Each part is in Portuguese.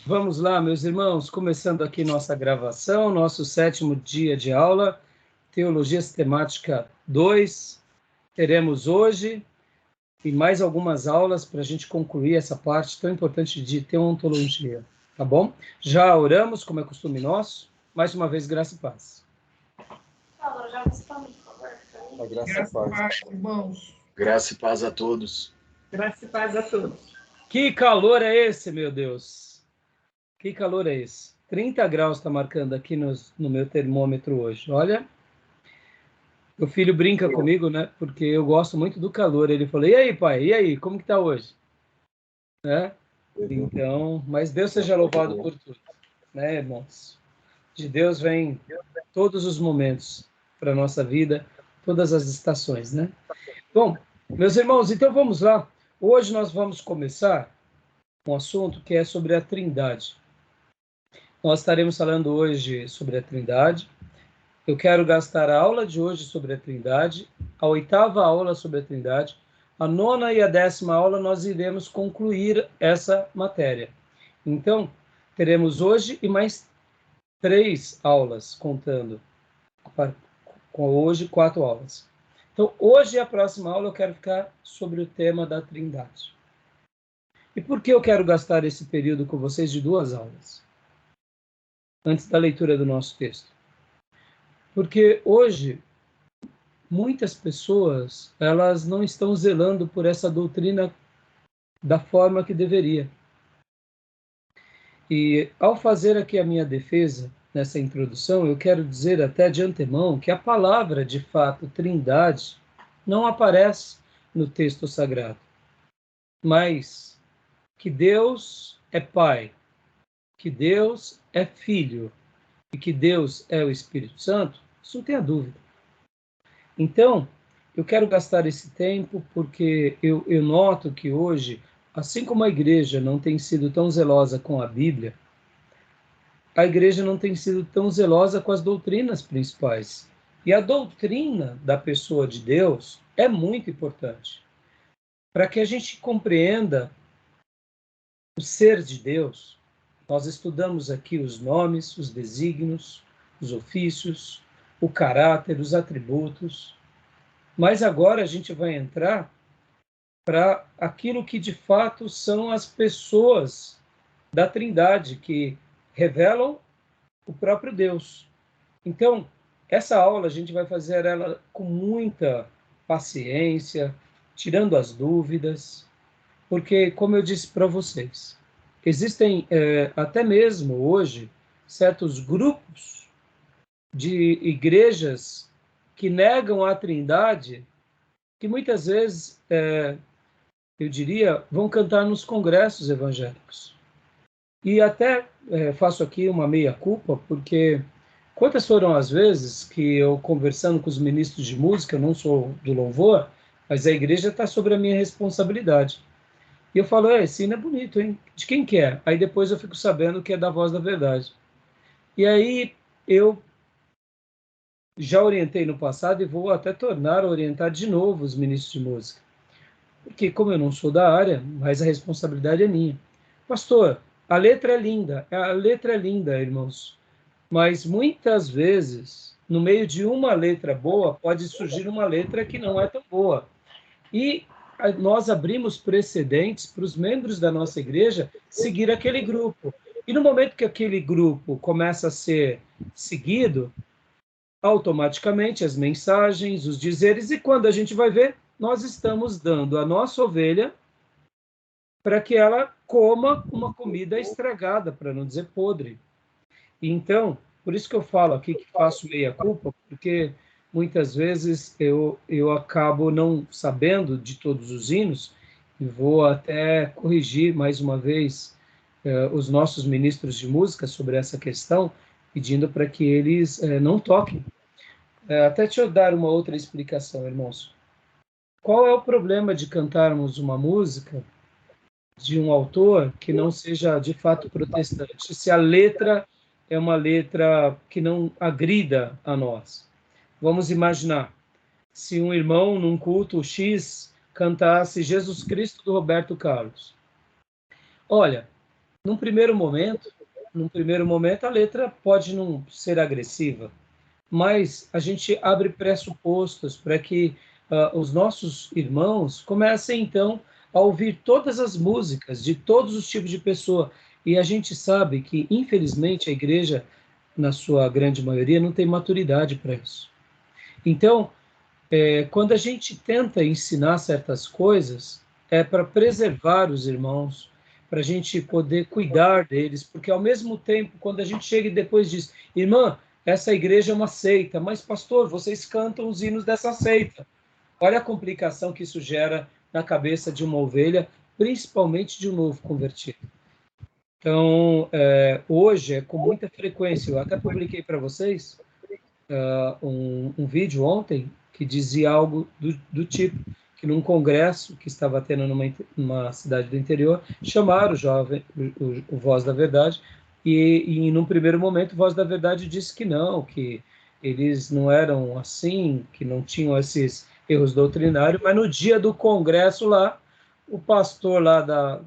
Vamos lá, meus irmãos, começando aqui nossa gravação, nosso 7º dia de aula, Teologia Sistemática 2. Teremos hoje e mais algumas aulas para a gente concluir essa parte tão importante de teontologia, tá bom? Já oramos, como é costume nosso. Mais uma vez, graça e paz. Já responde, por favor. Graça e paz, irmãos. Graça e paz a todos. Graça e paz a todos. Que calor é esse, meu Deus? Que calor é esse? 30 graus está marcando aqui no meu termômetro hoje. Olha, meu filho brinca comigo, né? Porque eu gosto muito do calor. Ele falou, e aí, pai? E aí? Como que tá hoje? Né? Então, mas Deus seja louvado por tudo, né, irmãos? De Deus vem todos os momentos para a nossa vida, todas as estações, né? Bom, meus irmãos, então vamos lá. Hoje nós vamos começar um assunto que é sobre a Trindade. Nós estaremos falando hoje sobre a Trindade. Eu quero gastar a aula de hoje sobre a Trindade, a 8ª aula sobre a Trindade, a 9ª e a 10ª aula nós iremos concluir essa matéria. Então, teremos hoje e mais 3 aulas, contando com hoje 4 aulas. Então, hoje e a próxima aula eu quero ficar sobre o tema da Trindade. E por que eu quero gastar esse período com vocês de 2 aulas? Antes da leitura do nosso texto. Porque hoje, muitas pessoas, elas não estão zelando por essa doutrina da forma que deveria. E ao fazer aqui a minha defesa, nessa introdução, eu quero dizer até de antemão que a palavra, de fato, Trindade, não aparece no texto sagrado. Mas que Deus é Pai, que Deus é Filho e que Deus é o Espírito Santo, isso não tem a dúvida. Então, eu quero gastar esse tempo porque eu noto que hoje, assim como a igreja não tem sido tão zelosa com a Bíblia, a igreja não tem sido tão zelosa com as doutrinas principais. E a doutrina da pessoa de Deus é muito importante. Para que a gente compreenda o ser de Deus, nós estudamos aqui os nomes, os desígnios, os ofícios, o caráter, os atributos. Mas agora a gente vai entrar para aquilo que de fato são as pessoas da Trindade, que revelam o próprio Deus. Então, essa aula a gente vai fazer ela com muita paciência, tirando as dúvidas, porque, como eu disse para vocês, existem até mesmo hoje certos grupos de igrejas que negam a Trindade, que muitas vezes, eu diria, vão cantar nos congressos evangélicos. E até faço aqui uma meia-culpa, porque quantas foram as vezes que eu, conversando com os ministros de música, eu não sou do louvor, mas a igreja está sobre a minha responsabilidade. E eu falo, esse hino é bonito, hein? De quem que é? Aí depois eu fico sabendo que é da Voz da Verdade. E aí eu já orientei no passado e vou até tornar a orientar de novo os ministros de música. Porque como eu não sou da área, mas a responsabilidade é minha. Pastor, a letra é linda, irmãos. Mas muitas vezes, no meio de uma letra boa, pode surgir uma letra que não é tão boa. E nós abrimos precedentes para os membros da nossa igreja seguir aquele grupo. E no momento que aquele grupo começa a ser seguido, automaticamente as mensagens, os dizeres, e quando a gente vai ver, nós estamos dando a nossa ovelha para que ela coma uma comida estragada, para não dizer podre. Então, por isso que eu falo aqui que faço meia-culpa, porque muitas vezes eu acabo não sabendo de todos os hinos e vou até corrigir mais uma vez os nossos ministros de música sobre essa questão, pedindo para que eles não toquem. Até deixa eu dar uma outra explicação, irmãos. Qual é o problema de cantarmos uma música de um autor que não seja de fato protestante, se a letra é uma letra que não agrida a nós? Vamos imaginar, se um irmão num culto X cantasse Jesus Cristo do Roberto Carlos. Olha, Num primeiro momento, a letra pode não ser agressiva, mas a gente abre pressupostos para que os nossos irmãos comecem, então, a ouvir todas as músicas de todos os tipos de pessoa. E a gente sabe que, infelizmente, a igreja, na sua grande maioria, não tem maturidade para isso. Então, quando a gente tenta ensinar certas coisas, é para preservar os irmãos, para a gente poder cuidar deles, porque ao mesmo tempo, quando a gente chega e depois diz, irmã, essa igreja é uma seita, mas pastor, vocês cantam os hinos dessa seita. Olha a complicação que isso gera na cabeça de uma ovelha, principalmente de um novo convertido. Então, hoje é com muita frequência, eu até publiquei para vocês um vídeo ontem que dizia algo do tipo, que num congresso que estava tendo numa cidade do interior, chamaram o jovem, o Voz da Verdade, e num primeiro momento o Voz da Verdade disse que não, que eles não eram assim, que não tinham esses erros doutrinários, mas no dia do congresso lá, o pastor lá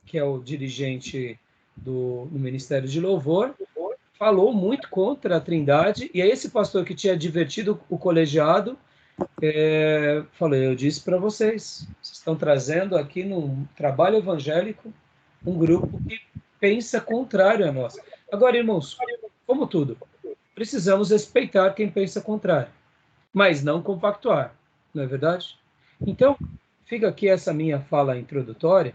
que é o dirigente do Ministério de Louvor, falou muito contra a Trindade, e aí esse pastor que tinha advertido o colegiado, falou, eu disse para vocês estão trazendo aqui num trabalho evangélico um grupo que pensa contrário a nós. Agora, irmãos, como tudo, precisamos respeitar quem pensa contrário, mas não compactuar, não é verdade? Então, fica aqui essa minha fala introdutória.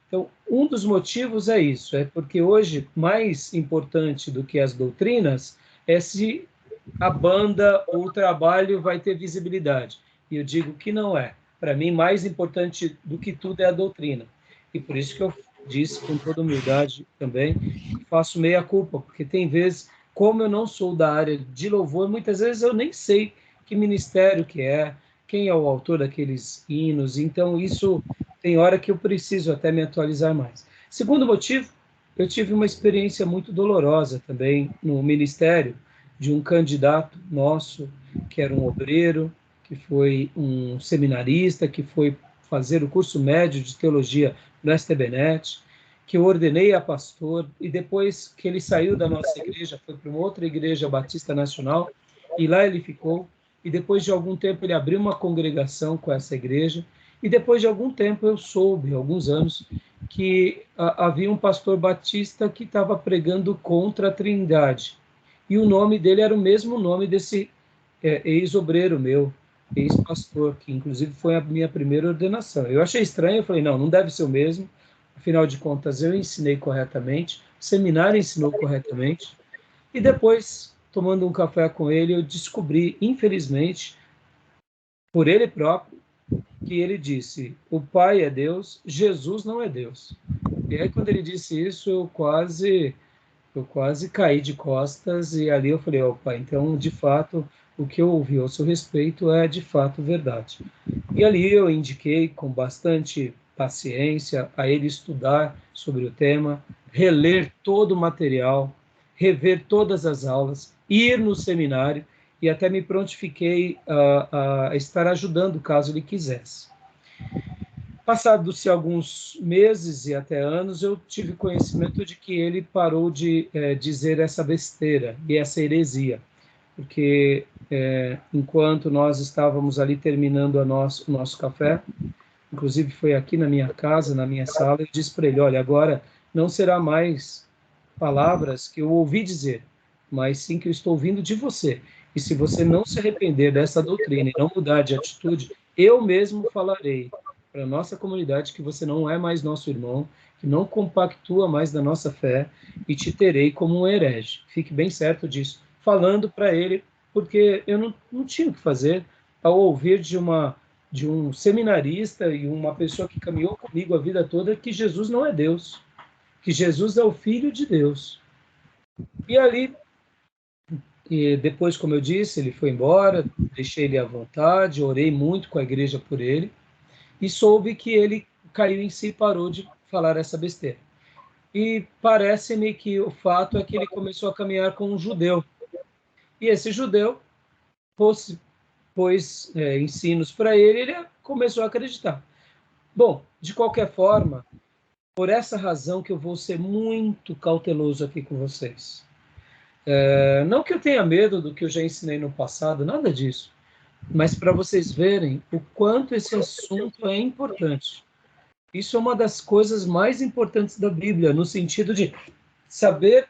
Então, um dos motivos é isso, é porque hoje, mais importante do que as doutrinas, é se a banda ou o trabalho vai ter visibilidade. E eu digo que não é. Para mim, mais importante do que tudo é a doutrina. E por isso que eu disse com toda humildade também, faço meia culpa, porque tem vezes, como eu não sou da área de louvor, muitas vezes eu nem sei que ministério que é, quem é o autor daqueles hinos, então isso tem hora que eu preciso até me atualizar mais. Segundo motivo, eu tive uma experiência muito dolorosa também no ministério de um candidato nosso, que era um obreiro, que foi um seminarista, que foi fazer o curso médio de teologia no STBnet, que eu ordenei a pastor, e depois que ele saiu da nossa igreja, foi para uma outra igreja batista nacional, e lá ele ficou, e depois de algum tempo ele abriu uma congregação com essa igreja, e depois de algum tempo eu soube, alguns anos, que havia um pastor batista que estava pregando contra a Trindade. E o nome dele era o mesmo nome desse ex-obreiro meu, ex-pastor, que inclusive foi a minha primeira ordenação. Eu achei estranho, eu falei, não, não deve ser o mesmo. Afinal de contas, eu ensinei corretamente, o seminário ensinou corretamente. E depois, tomando um café com ele, eu descobri, infelizmente, por ele próprio, que ele disse: o Pai é Deus, Jesus não é Deus. E aí, quando ele disse isso, eu quase caí de costas, e ali eu falei: opa, então, de fato, o que eu ouvi ao seu respeito é, de fato, verdade. E ali eu indiquei, com bastante paciência, a ele estudar sobre o tema, reler todo o material, rever todas as aulas, ir no seminário, e até me prontifiquei a estar ajudando, caso ele quisesse. Passados-se alguns meses e até anos, eu tive conhecimento de que ele parou de dizer essa besteira e essa heresia, porque enquanto nós estávamos ali terminando o nosso café, inclusive foi aqui na minha casa, na minha sala, eu disse para ele: olha, agora não será mais palavras que eu ouvi dizer, mas sim que eu estou ouvindo de você. E se você não se arrepender dessa doutrina e não mudar de atitude, eu mesmo falarei para a nossa comunidade que você não é mais nosso irmão, que não compactua mais da nossa fé, e te terei como um herege. Fique bem certo disso. Falando para ele, porque eu não tinha o que fazer ao ouvir de um seminarista e uma pessoa que caminhou comigo a vida toda que Jesus não é Deus, que Jesus é o Filho de Deus. E ali, e depois, como eu disse, ele foi embora, deixei ele à vontade, orei muito com a igreja por ele, e soube que ele caiu em si e parou de falar essa besteira. E parece-me que o fato é que ele começou a caminhar com um judeu. E esse judeu pôs ensinos para ele, ele começou a acreditar. Bom, de qualquer forma, Por essa razão que eu vou ser muito cauteloso aqui com vocês. Não que eu tenha medo do que eu já ensinei no passado, nada disso. Mas para vocês verem o quanto esse assunto é importante. Isso é uma das coisas mais importantes da Bíblia, no sentido de saber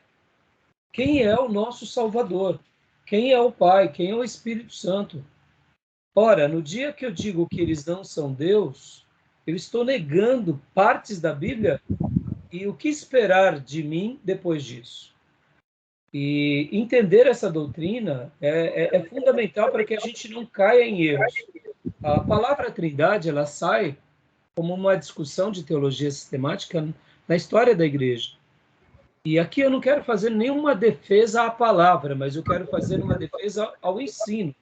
quem é o nosso Salvador, quem é o Pai, quem é o Espírito Santo. Ora, no dia que eu digo que eles não são Deus, eu estou negando partes da Bíblia e o que esperar de mim depois disso. E entender essa doutrina é fundamental para que a gente não caia em erros. A palavra Trindade, ela sai como uma discussão de teologia sistemática na história da igreja. E aqui eu não quero fazer nenhuma defesa à palavra, mas eu quero fazer uma defesa ao ensino.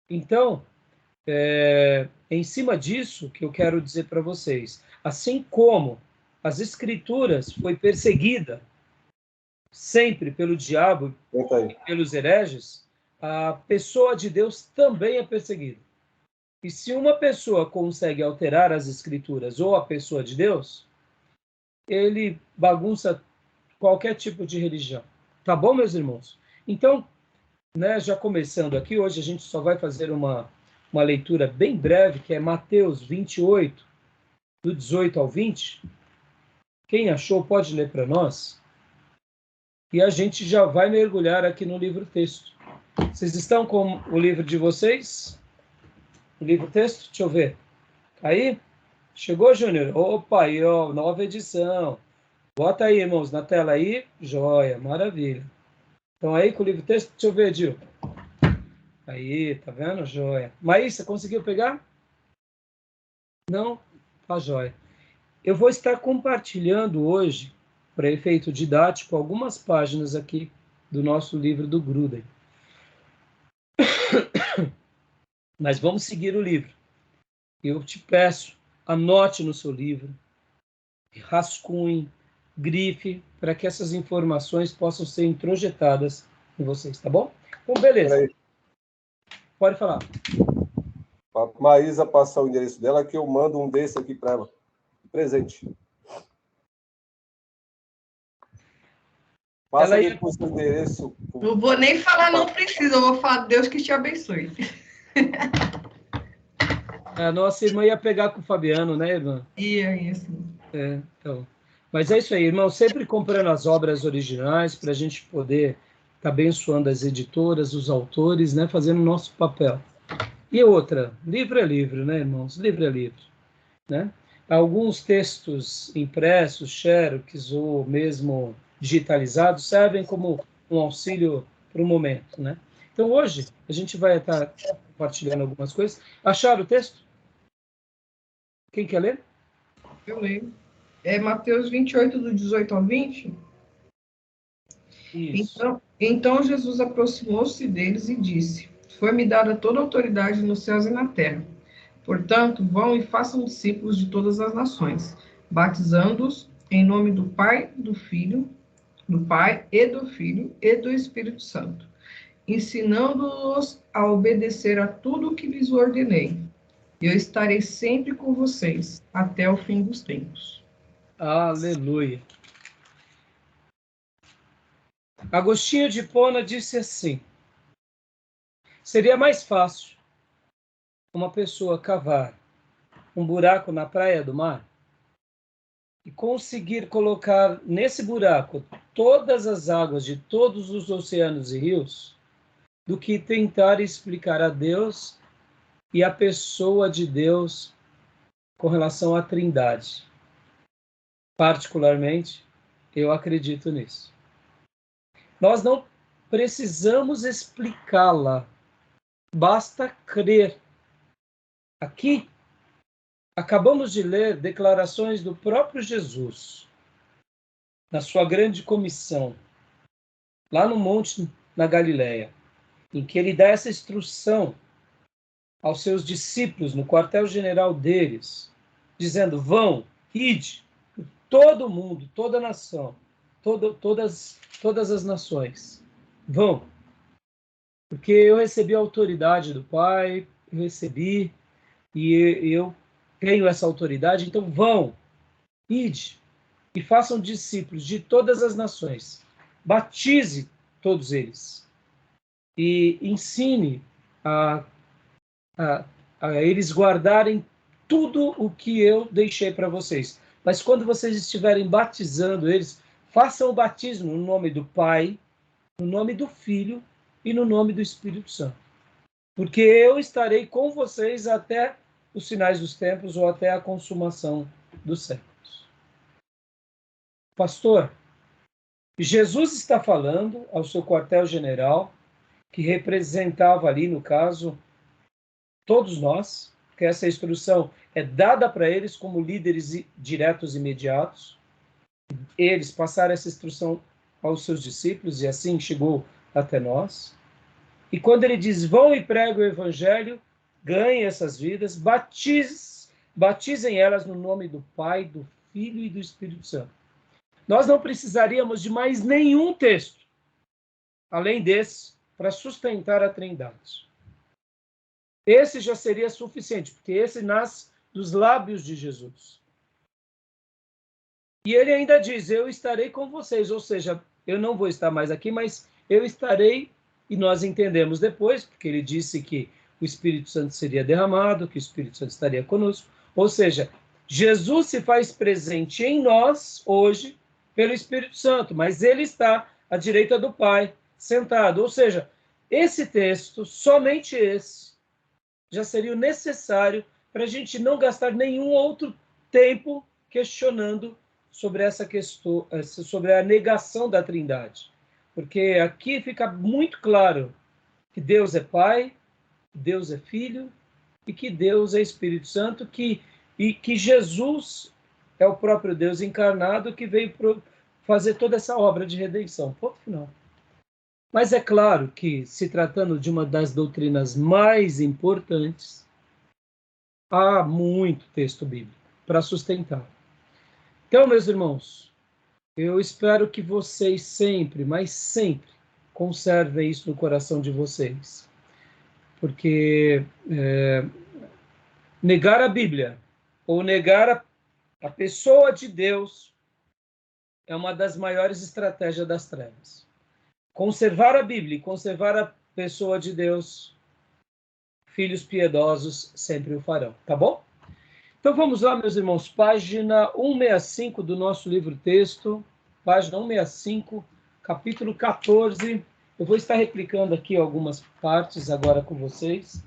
Então, em cima disso que eu quero dizer para vocês, assim como as Escrituras foi perseguida sempre pelo diabo e pelos hereges, a pessoa de Deus também é perseguida. E se uma pessoa consegue alterar as Escrituras ou a pessoa de Deus, ele bagunça qualquer tipo de religião. Tá bom, meus irmãos? Então, já começando aqui, hoje a gente só vai fazer uma leitura bem breve, que é Mateus 28, do 18 ao 20. Quem achou pode ler para nós. E a gente já vai mergulhar aqui no livro-texto. Vocês estão com o livro de vocês? O livro-texto? Deixa eu ver. Aí? Chegou, Júnior? Opa, aí, ó, nova edição. Bota aí, irmãos, na tela aí. Joia, maravilha. Então aí com o livro-texto, deixa eu ver, Dil. Aí, tá vendo? Joia. Maísa, conseguiu pegar? Não? Tá joia. Eu vou estar compartilhando hoje, para efeito didático, algumas páginas aqui do nosso livro do Gruden. Mas vamos seguir o livro. Eu te peço, anote no seu livro, rascunhe, grife, para que essas informações possam ser introjetadas em vocês, tá bom? Então, beleza. Pode falar. A Maísa passar o endereço dela, que eu mando um desse aqui para ela. Presente. Passa Ela ia... depois o endereço. Não vou nem falar, não precisa. Eu vou falar, Deus que te abençoe. A nossa irmã ia pegar com o Fabiano, né, irmã? Isso. Então. Mas é isso aí, irmão. Sempre comprando as obras originais para a gente poder estar abençoando as editoras, os autores, né, fazendo o nosso papel. E outra, livro é livro, né, irmãos? Livro é livro, né? Alguns textos impressos, xerox ou mesmo digitalizados servem como um auxílio para o momento, né? Então, hoje, a gente vai estar compartilhando algumas coisas. Acharam o texto? Quem quer ler? Eu leio. É Mateus 28, do 18 ao 20? Isso. Então Jesus aproximou-se deles e disse: Foi-me dada toda a autoridade nos céus e na terra. Portanto, vão e façam discípulos de todas as nações, batizando-os em nome do Pai e do Filho e do Espírito Santo, ensinando-os a obedecer a tudo o que lhes ordenei. Eu estarei sempre com vocês até o fim dos tempos. Aleluia. Agostinho de Hipona disse assim: seria mais fácil uma pessoa cavar um buraco na praia do mar e conseguir colocar nesse buraco todas as águas de todos os oceanos e rios, do que tentar explicar a Deus e a pessoa de Deus com relação à Trindade. Particularmente, eu acredito nisso. Nós não precisamos explicá-la, basta crer. Aqui, acabamos de ler declarações do próprio Jesus, na sua grande comissão, lá no monte, na Galileia, em que ele dá essa instrução aos seus discípulos, no quartel-general deles, dizendo: vão, ide, todo mundo, toda nação, todas as nações, vão. Porque eu recebi a autoridade do Pai, eu recebi, e eu tenho essa autoridade, então vão, ide. e façam discípulos de todas as nações. Batize todos eles e ensine a eles guardarem tudo o que eu deixei para vocês. Mas quando vocês estiverem batizando eles, façam o batismo no nome do Pai, no nome do Filho e no nome do Espírito Santo. Porque eu estarei com vocês até os finais dos tempos ou até a consumação dos séculos. Pastor, Jesus está falando ao seu quartel-general, que representava ali, no caso, todos nós, que essa instrução é dada para eles como líderes diretos e imediatos. Eles passaram essa instrução aos seus discípulos e assim chegou até nós. E quando ele diz, vão e preguem o evangelho, ganhem essas vidas, batizem elas no nome do Pai, do Filho e do Espírito Santo. Nós não precisaríamos de mais nenhum texto, além desse, para sustentar a Trindade. Esse já seria suficiente, porque esse nasce dos lábios de Jesus. E ele ainda diz, eu estarei com vocês, ou seja, eu não vou estar mais aqui, mas eu estarei, e nós entendemos depois, porque ele disse que o Espírito Santo seria derramado, que o Espírito Santo estaria conosco, ou seja, Jesus se faz presente em nós hoje pelo Espírito Santo, mas ele está à direita do Pai, sentado, ou seja, esse texto, somente esse, já seria o necessário para a gente não gastar nenhum outro tempo questionando sobre essa questão, sobre a negação da Trindade. Porque aqui fica muito claro que Deus é Pai, Deus é Filho e que Deus é Espírito Santo, e que Jesus é o próprio Deus encarnado que veio fazer toda essa obra de redenção. Ponto final. Mas é claro que, se tratando de uma das doutrinas mais importantes, há muito texto bíblico para sustentar. Então, meus irmãos, eu espero que vocês sempre, mas sempre, conservem isso no coração de vocês. Porque negar a Bíblia, ou negar a pessoa de Deus, é uma das maiores estratégias das trevas. Conservar a Bíblia e conservar a pessoa de Deus, filhos piedosos sempre o farão, tá bom? Então vamos lá, meus irmãos, página 165 do nosso livro-texto, página 165, capítulo 14. Eu vou estar replicando aqui algumas partes agora com vocês.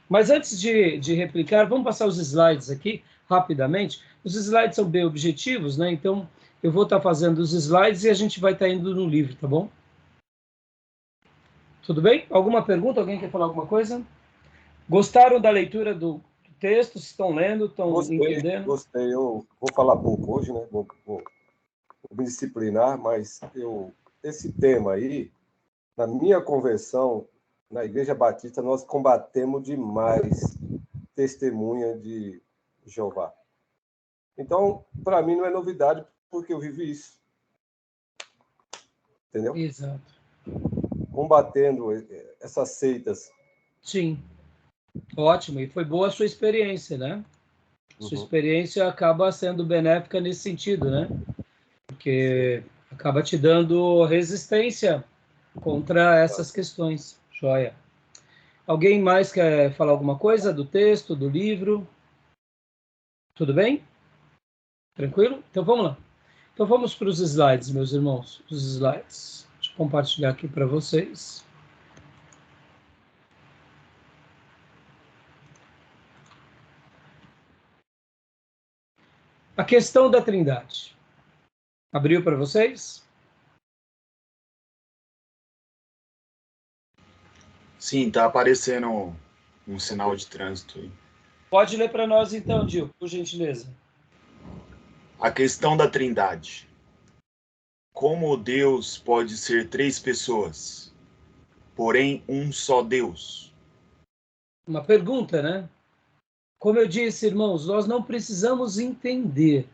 Mas antes de replicar, vamos passar os slides aqui, rapidamente. Os slides são bem objetivos, né? Então, eu vou estar fazendo os slides e a gente vai estar indo no livro, tá bom? Tudo bem? Alguma pergunta? Alguém quer falar alguma coisa? Gostaram da leitura do texto? Estão lendo? Estão entendendo? Gostei. Eu vou falar pouco hoje, né? Vou me disciplinar, mas esse tema aí, na minha conversão, na Igreja Batista, nós combatemos demais testemunha de Jeová. Então, para mim, não é novidade, porque eu vivi isso. Entendeu? Exato. Combatendo essas seitas. Sim. Ótimo. E foi boa a sua experiência, né? Sua experiência acaba sendo benéfica nesse sentido, né? Porque acaba te dando resistência contra essas questões. Joia. Alguém mais quer falar alguma coisa do texto, do livro? Tudo bem? Tranquilo? Então vamos lá. Então vamos para os slides, meus irmãos. Os slides. Deixa eu compartilhar aqui para vocês. A questão da Trindade. Abriu para vocês? Sim, tá aparecendo um sinal de trânsito aí. Pode ler para nós então, Dil, por gentileza. A questão da Trindade. Como Deus pode ser três pessoas, porém um só Deus? Uma pergunta, né? Como eu disse, irmãos, nós não precisamos entender.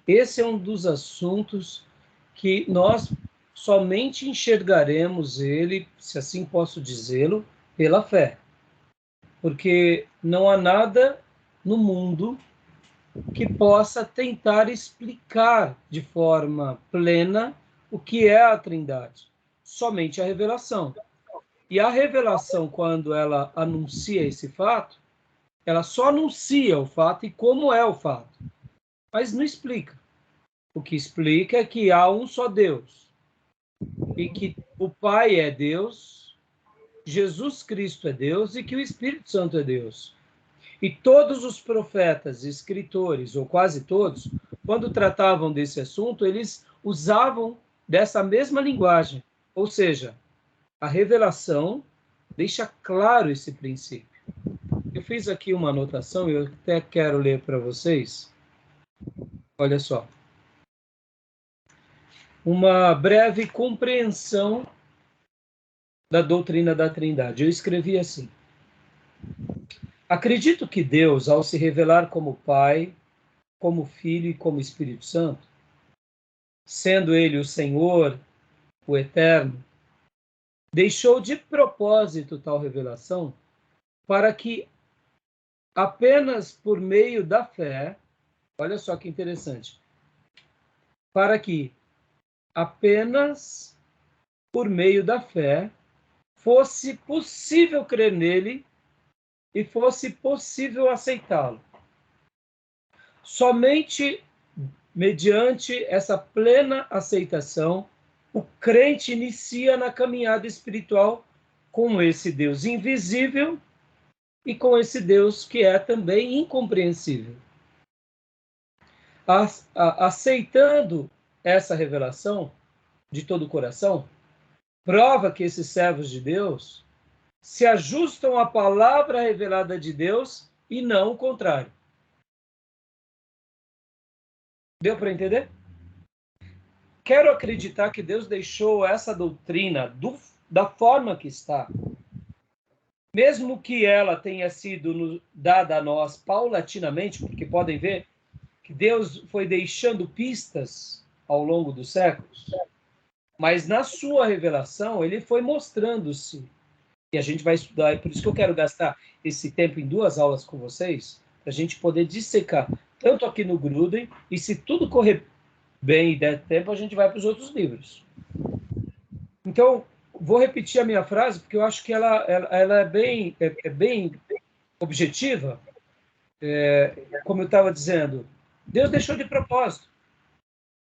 Esse é um dos assuntos que nós somente enxergaremos ele, se assim posso dizê-lo, pela fé. Porque não há nada no mundo que possa tentar explicar de forma plena o que é a Trindade. Somente a revelação. E a revelação, quando ela anuncia esse fato, ela só anuncia o fato e como é o fato, mas não explica. O que explica é que há um só Deus e que o Pai é Deus, Jesus Cristo é Deus e que o Espírito Santo é Deus. E todos os profetas, escritores, ou quase todos, quando tratavam desse assunto, eles usavam dessa mesma linguagem. Ou seja, a revelação deixa claro esse princípio. Eu fiz aqui uma anotação e eu até quero ler para vocês. Olha só. Uma breve compreensão da doutrina da Trindade. Eu escrevi assim: acredito que Deus, ao se revelar como Pai, como Filho e como Espírito Santo, sendo Ele o Senhor, o Eterno, deixou de propósito tal revelação para que apenas por meio da fé, olha só que interessante, para que apenas por meio da fé fosse possível crer nele e fosse possível aceitá-lo. Somente mediante essa plena aceitação, o crente inicia na caminhada espiritual com esse Deus invisível e com esse Deus que é também incompreensível. Aceitando essa revelação de todo o coração, prova que esses servos de Deus se ajustam à palavra revelada de Deus e não o contrário. Deu para entender? Quero acreditar que Deus deixou essa doutrina da forma que está. Mesmo que ela tenha sido dada a nós paulatinamente, porque podem ver que Deus foi deixando pistas ao longo dos séculos, mas na sua revelação ele foi mostrando-se. E a gente vai estudar, e por isso que eu quero gastar esse tempo em 2 aulas com vocês, para a gente poder dissecar, tanto aqui no Grudem, e se tudo correr bem e der tempo, a gente vai para os outros livros. Então, vou repetir a minha frase, porque eu acho que ela é bem objetiva. Como eu estava dizendo, Deus deixou de propósito.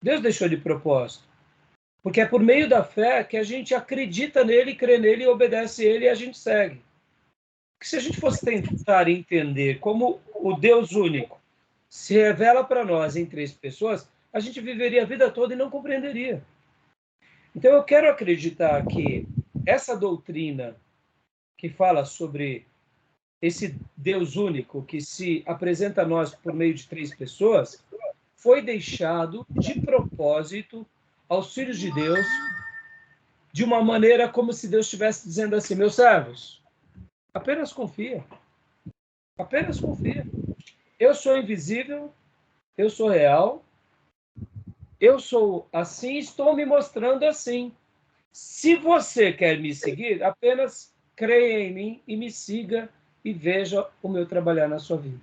Deus deixou de propósito. Porque é por meio da fé que a gente acredita nele, crê nele, e obedece ele e a gente segue. Porque se a gente fosse tentar entender como o Deus único se revela para nós em 3 pessoas, a gente viveria a vida toda e não compreenderia. Então eu quero acreditar que essa doutrina que fala sobre esse Deus único que se apresenta a nós por meio de 3 pessoas, foi deixado de propósito aos filhos de Deus, de uma maneira como se Deus estivesse dizendo assim: meus servos, apenas confia. Apenas confia. Eu sou invisível, eu sou real, eu sou assim, estou me mostrando assim. Se você quer me seguir, apenas creia em mim e me siga e veja o meu trabalhar na sua vida.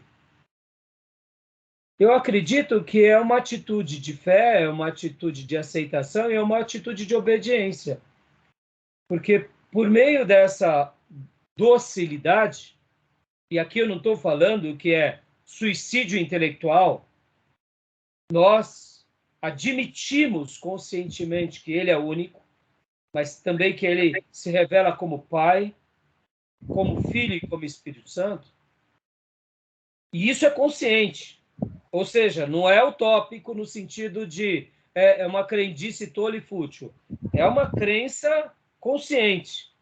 Eu acredito que é uma atitude de fé, é uma atitude de aceitação e é uma atitude de obediência. Porque por meio dessa docilidade, e aqui eu não estou falando que é suicídio intelectual, nós admitimos conscientemente que ele é único, mas também que ele se revela como Pai, como Filho e como Espírito Santo. E isso é consciente. Ou seja, não é utópico no sentido de é uma crendice tola e fútil. É uma crença consciente.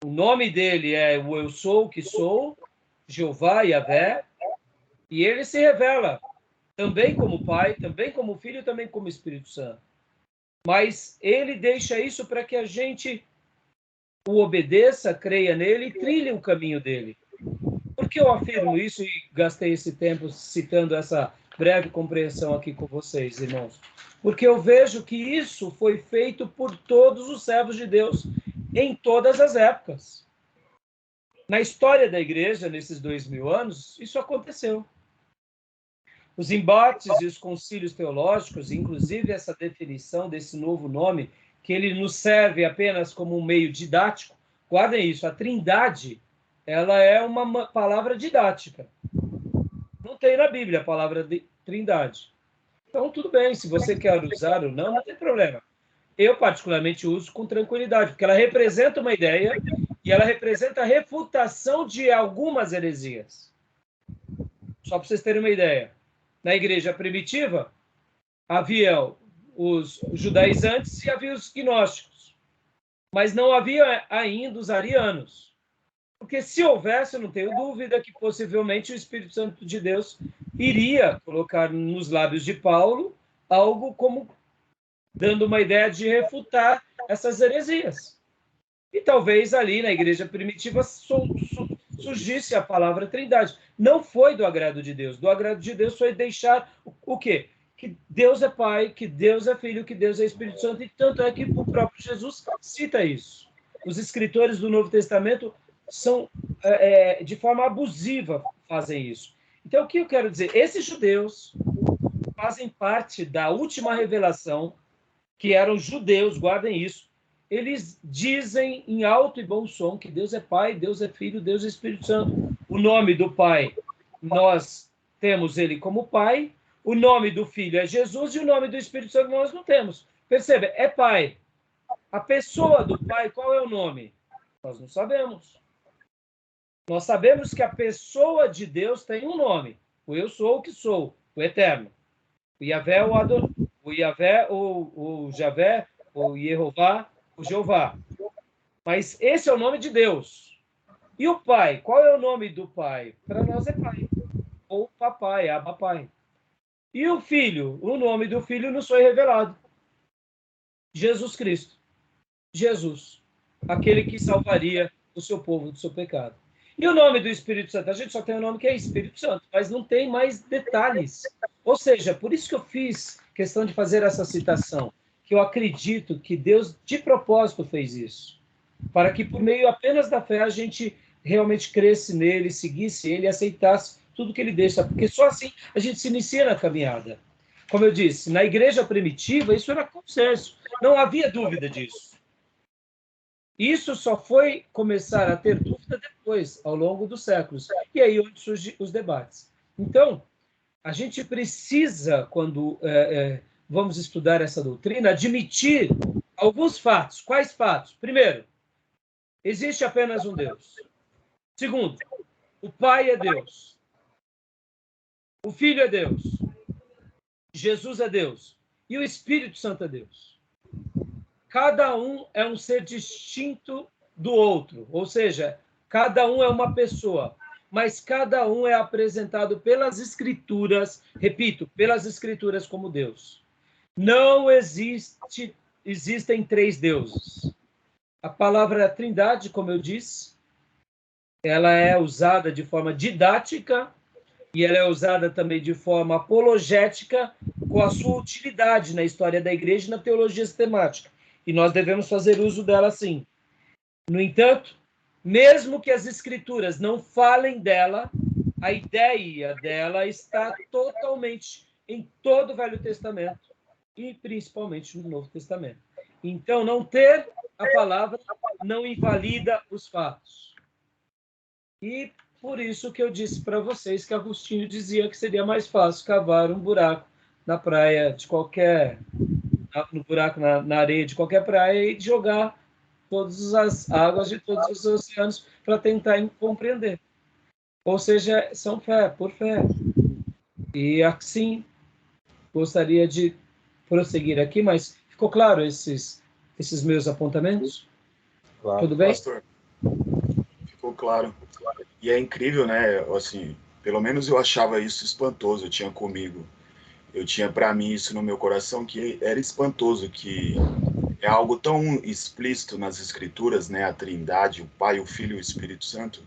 O nome dele é o Eu Sou, que sou, Jeová, Yahvé, e ele se revela também como Pai, também como Filho e também como Espírito Santo. Mas ele deixa isso para que a gente o obedeça, creia nele e trilhe o caminho dele. Por que eu afirmo isso e gastei esse tempo citando essa breve compreensão aqui com vocês, irmãos? Porque eu vejo que isso foi feito por todos os servos de Deus em todas as épocas. Na história da igreja, nesses 2000 anos, isso aconteceu. Os embates e os concílios teológicos, inclusive essa definição desse novo nome, que ele nos serve apenas como um meio didático, guardem isso, a Trindade, ela é uma palavra didática. Não tem na Bíblia a palavra de Trindade. Então, tudo bem, se você quer usar ou não, não tem problema. Eu, particularmente, uso com tranquilidade, porque ela representa uma ideia e ela representa a refutação de algumas heresias. Só para vocês terem uma ideia. Na igreja primitiva, havia os judaizantes e havia os gnósticos. Mas não havia ainda os arianos. Porque se houvesse, eu não tenho dúvida que possivelmente o Espírito Santo de Deus iria colocar nos lábios de Paulo algo como dando uma ideia de refutar essas heresias. E talvez ali na igreja primitiva surgisse a palavra Trindade. Não foi do agrado de Deus. Do agrado de Deus foi deixar o quê? Que Deus é Pai, que Deus é Filho, que Deus é Espírito Santo, e tanto é que o próprio Jesus cita isso. Os escritores do Novo Testamento são, de forma abusiva, fazem isso. Então, o que eu quero dizer? Esses judeus fazem parte da última revelação, que eram judeus, guardem isso. Eles dizem em alto e bom som que Deus é Pai, Deus é Filho, Deus é Espírito Santo. O nome do Pai, nós temos ele como Pai, o nome do Filho é Jesus e o nome do Espírito Santo nós não temos. Percebe? É Pai. A pessoa do Pai, qual é o nome? Nós não sabemos. Nós sabemos que a pessoa de Deus tem um nome. O eu sou o que sou, o Eterno. O Yahvé, o Ador, o Yahvé, o Javé, o Yehová, o Jeová. Mas esse é o nome de Deus. E o Pai? Qual é o nome do Pai? Para nós é Pai. Ou Papai, Abapai. E o Filho? O nome do Filho nos foi revelado. Jesus Cristo. Jesus. Aquele que salvaria o seu povo do seu pecado. E o nome do Espírito Santo? A gente só tem o nome que é Espírito Santo, mas não tem mais detalhes. Ou seja, por isso que eu fiz questão de fazer essa citação, que eu acredito que Deus, de propósito, fez isso, para que, por meio apenas da fé, a gente realmente cresce nele, seguisse ele e aceitasse tudo que ele deixa, porque só assim a gente se inicia na caminhada. Como eu disse, na igreja primitiva, isso era consenso, não havia dúvida disso. Isso só foi começar a ter dúvida depois, ao longo dos séculos. E aí onde surgem os debates. Então, a gente precisa, quando vamos estudar essa doutrina, admitir alguns fatos. Quais fatos? Primeiro, existe apenas um Deus. Segundo, o Pai é Deus. O Filho é Deus. Jesus é Deus. E o Espírito Santo é Deus. Cada um é um ser distinto do outro, ou seja, cada um é uma pessoa, mas cada um é apresentado pelas Escrituras, repito, pelas Escrituras como Deus. Não existem três deuses. A palavra Trindade, como eu disse, ela é usada de forma didática e ela é usada também de forma apologética, com a sua utilidade na história da igreja e na teologia sistemática. E nós devemos fazer uso dela sim. No entanto, mesmo que as Escrituras não falem dela, a ideia dela está totalmente em todo o Velho Testamento e principalmente no Novo Testamento. Então, não ter a palavra não invalida os fatos. E por isso que eu disse para vocês que Agostinho dizia que seria mais fácil cavar um buraco na praia de qualquer... no buraco na areia de qualquer praia e jogar todas as águas de todos os oceanos para tentar compreender. Ou seja, são fé, por fé. E assim, gostaria de prosseguir aqui, mas ficou claro esses meus apontamentos? Claro. Tudo bem? Pastor, ficou claro. E é incrível, né? Assim, pelo menos eu achava isso espantoso, eu tinha comigo. Eu tinha para mim isso no meu coração, que era espantoso, que é algo tão explícito nas Escrituras, né? A Trindade, o Pai, o Filho e o Espírito Santo,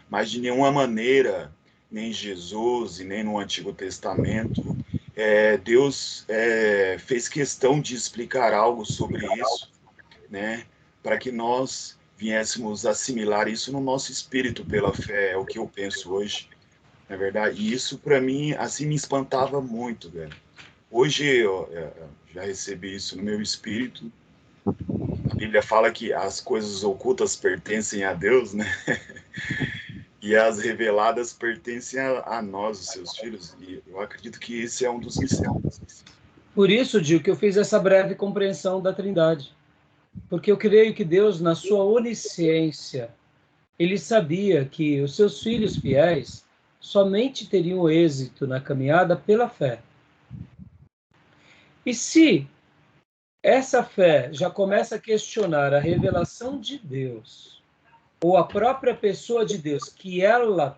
mas de nenhuma maneira, nem Jesus e nem no Antigo Testamento, Deus fez questão de explicar algo sobre isso, né? Para que nós viéssemos assimilar isso no nosso espírito pela fé, é o que eu penso hoje. É verdade. E isso, para mim, assim, me espantava muito, velho. Hoje eu já recebi isso no meu espírito. A Bíblia fala que as coisas ocultas pertencem a Deus, né? E as reveladas pertencem a nós, os seus filhos. E eu acredito que esse é um dos mistérios. Por isso, Gil, que eu fiz essa breve compreensão da Trindade. Porque eu creio que Deus, na sua onisciência, ele sabia que os seus filhos fiéis somente teriam êxito na caminhada pela fé. E se essa fé já começa a questionar a revelação de Deus, ou a própria pessoa de Deus que ela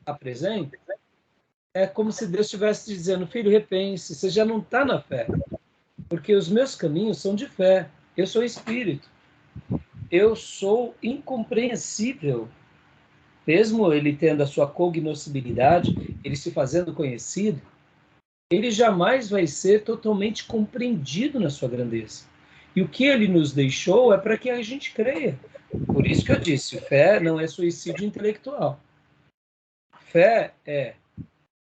apresenta, é como se Deus estivesse dizendo: filho, repense, você já não está na fé, porque os meus caminhos são de fé, eu sou espírito, eu sou incompreensível. Mesmo ele tendo a sua cognoscibilidade, ele se fazendo conhecido, ele jamais vai ser totalmente compreendido na sua grandeza. E o que ele nos deixou é para que a gente creia. Por isso que eu disse, fé não é suicídio intelectual. Fé é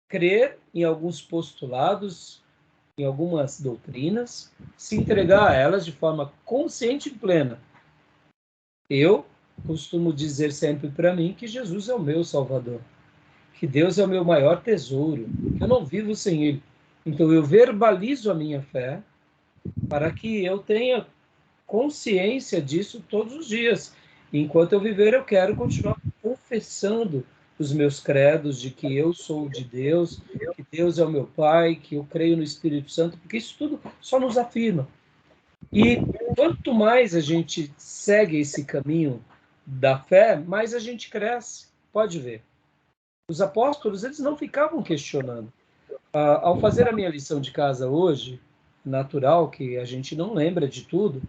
crer em alguns postulados, em algumas doutrinas, se entregar a elas de forma consciente e plena. Eu costumo dizer sempre para mim que Jesus é o meu Salvador, que Deus é o meu maior tesouro, que eu não vivo sem Ele. Então eu verbalizo a minha fé para que eu tenha consciência disso todos os dias. E enquanto eu viver, eu quero continuar confessando os meus credos de que eu sou de Deus, que Deus é o meu Pai, que eu creio no Espírito Santo, porque isso tudo só nos afirma. E quanto mais a gente segue esse caminho da fé, mais a gente cresce. Pode ver. Os apóstolos, eles não ficavam questionando. Ao fazer a minha lição de casa hoje, natural que a gente não lembra de tudo,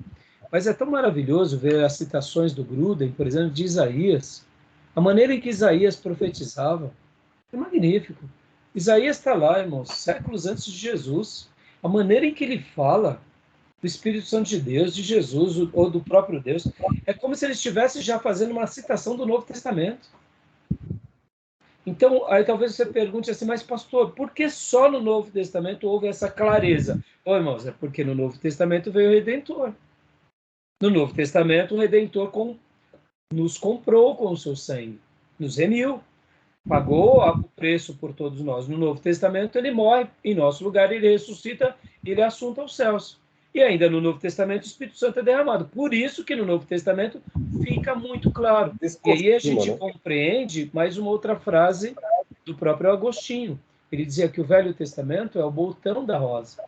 mas é tão maravilhoso ver as citações do Gruden, por exemplo, de Isaías. A maneira em que Isaías profetizava é magnífico. Isaías está lá, irmãos, séculos antes de Jesus. A maneira em que ele fala do Espírito Santo de Deus, de Jesus ou do próprio Deus, é como se ele estivesse já fazendo uma citação do Novo Testamento. Então, aí talvez você pergunte assim, mas pastor, por que só no Novo Testamento houve essa clareza? Ô, irmãos, é porque no Novo Testamento veio o Redentor. No Novo Testamento, o Redentor nos comprou com o seu sangue, nos remiu, pagou o preço por todos nós. No Novo Testamento, ele morre em nosso lugar, ele ressuscita, ele é assunto aos céus. E ainda no Novo Testamento, o Espírito Santo é derramado. Por isso que no Novo Testamento fica muito claro. E aí a gente compreende mais uma outra frase do próprio Agostinho. Ele dizia que o Velho Testamento é o botão da rosa.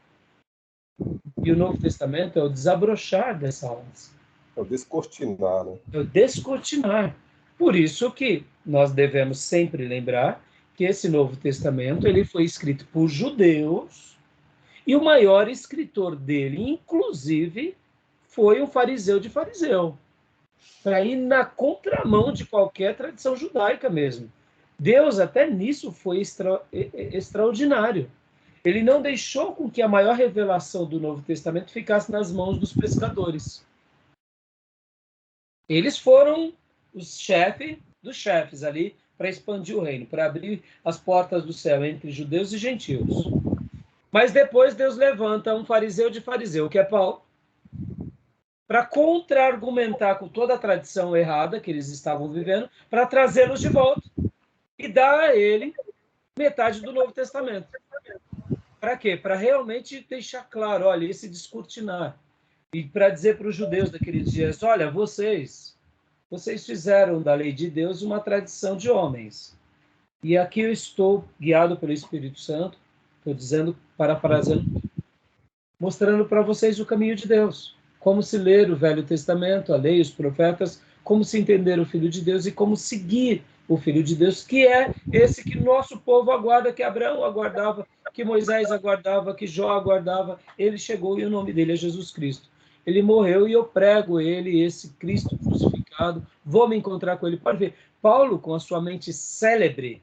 E o Novo Testamento é o desabrochar dessa rosa. É o descortinar, né? É o descortinar. Por isso que nós devemos sempre lembrar que esse Novo Testamento ele foi escrito por judeus, e o maior escritor dele, inclusive, foi um fariseu de fariseu, para ir na contramão de qualquer tradição judaica mesmo. Deus até nisso foi extraordinário. Ele não deixou com que a maior revelação do Novo Testamento ficasse nas mãos dos pescadores. Eles foram os chefes dos chefes ali para expandir o reino, para abrir as portas do céu entre judeus e gentios. Mas depois Deus levanta um fariseu de fariseu, que é Paulo, para contra-argumentar com toda a tradição errada que eles estavam vivendo, para trazê-los de volta e dar a ele metade do Novo Testamento. Para quê? Para realmente deixar claro, olha, esse descortinar. E para dizer para os judeus daqueles dias, olha, vocês fizeram da lei de Deus uma tradição de homens. E aqui eu estou guiado pelo Espírito Santo, estou dizendo, parafraseando, mostrando para vocês o caminho de Deus. Como se ler o Velho Testamento, a lei, os profetas, como se entender o Filho de Deus e como seguir o Filho de Deus, que é esse que nosso povo aguarda, que Abraão aguardava, que Moisés aguardava, que Jó aguardava. Ele chegou e o nome dele é Jesus Cristo. Ele morreu e eu prego ele, esse Cristo crucificado. Vou me encontrar com ele. Pode ver, Paulo, com a sua mente célebre,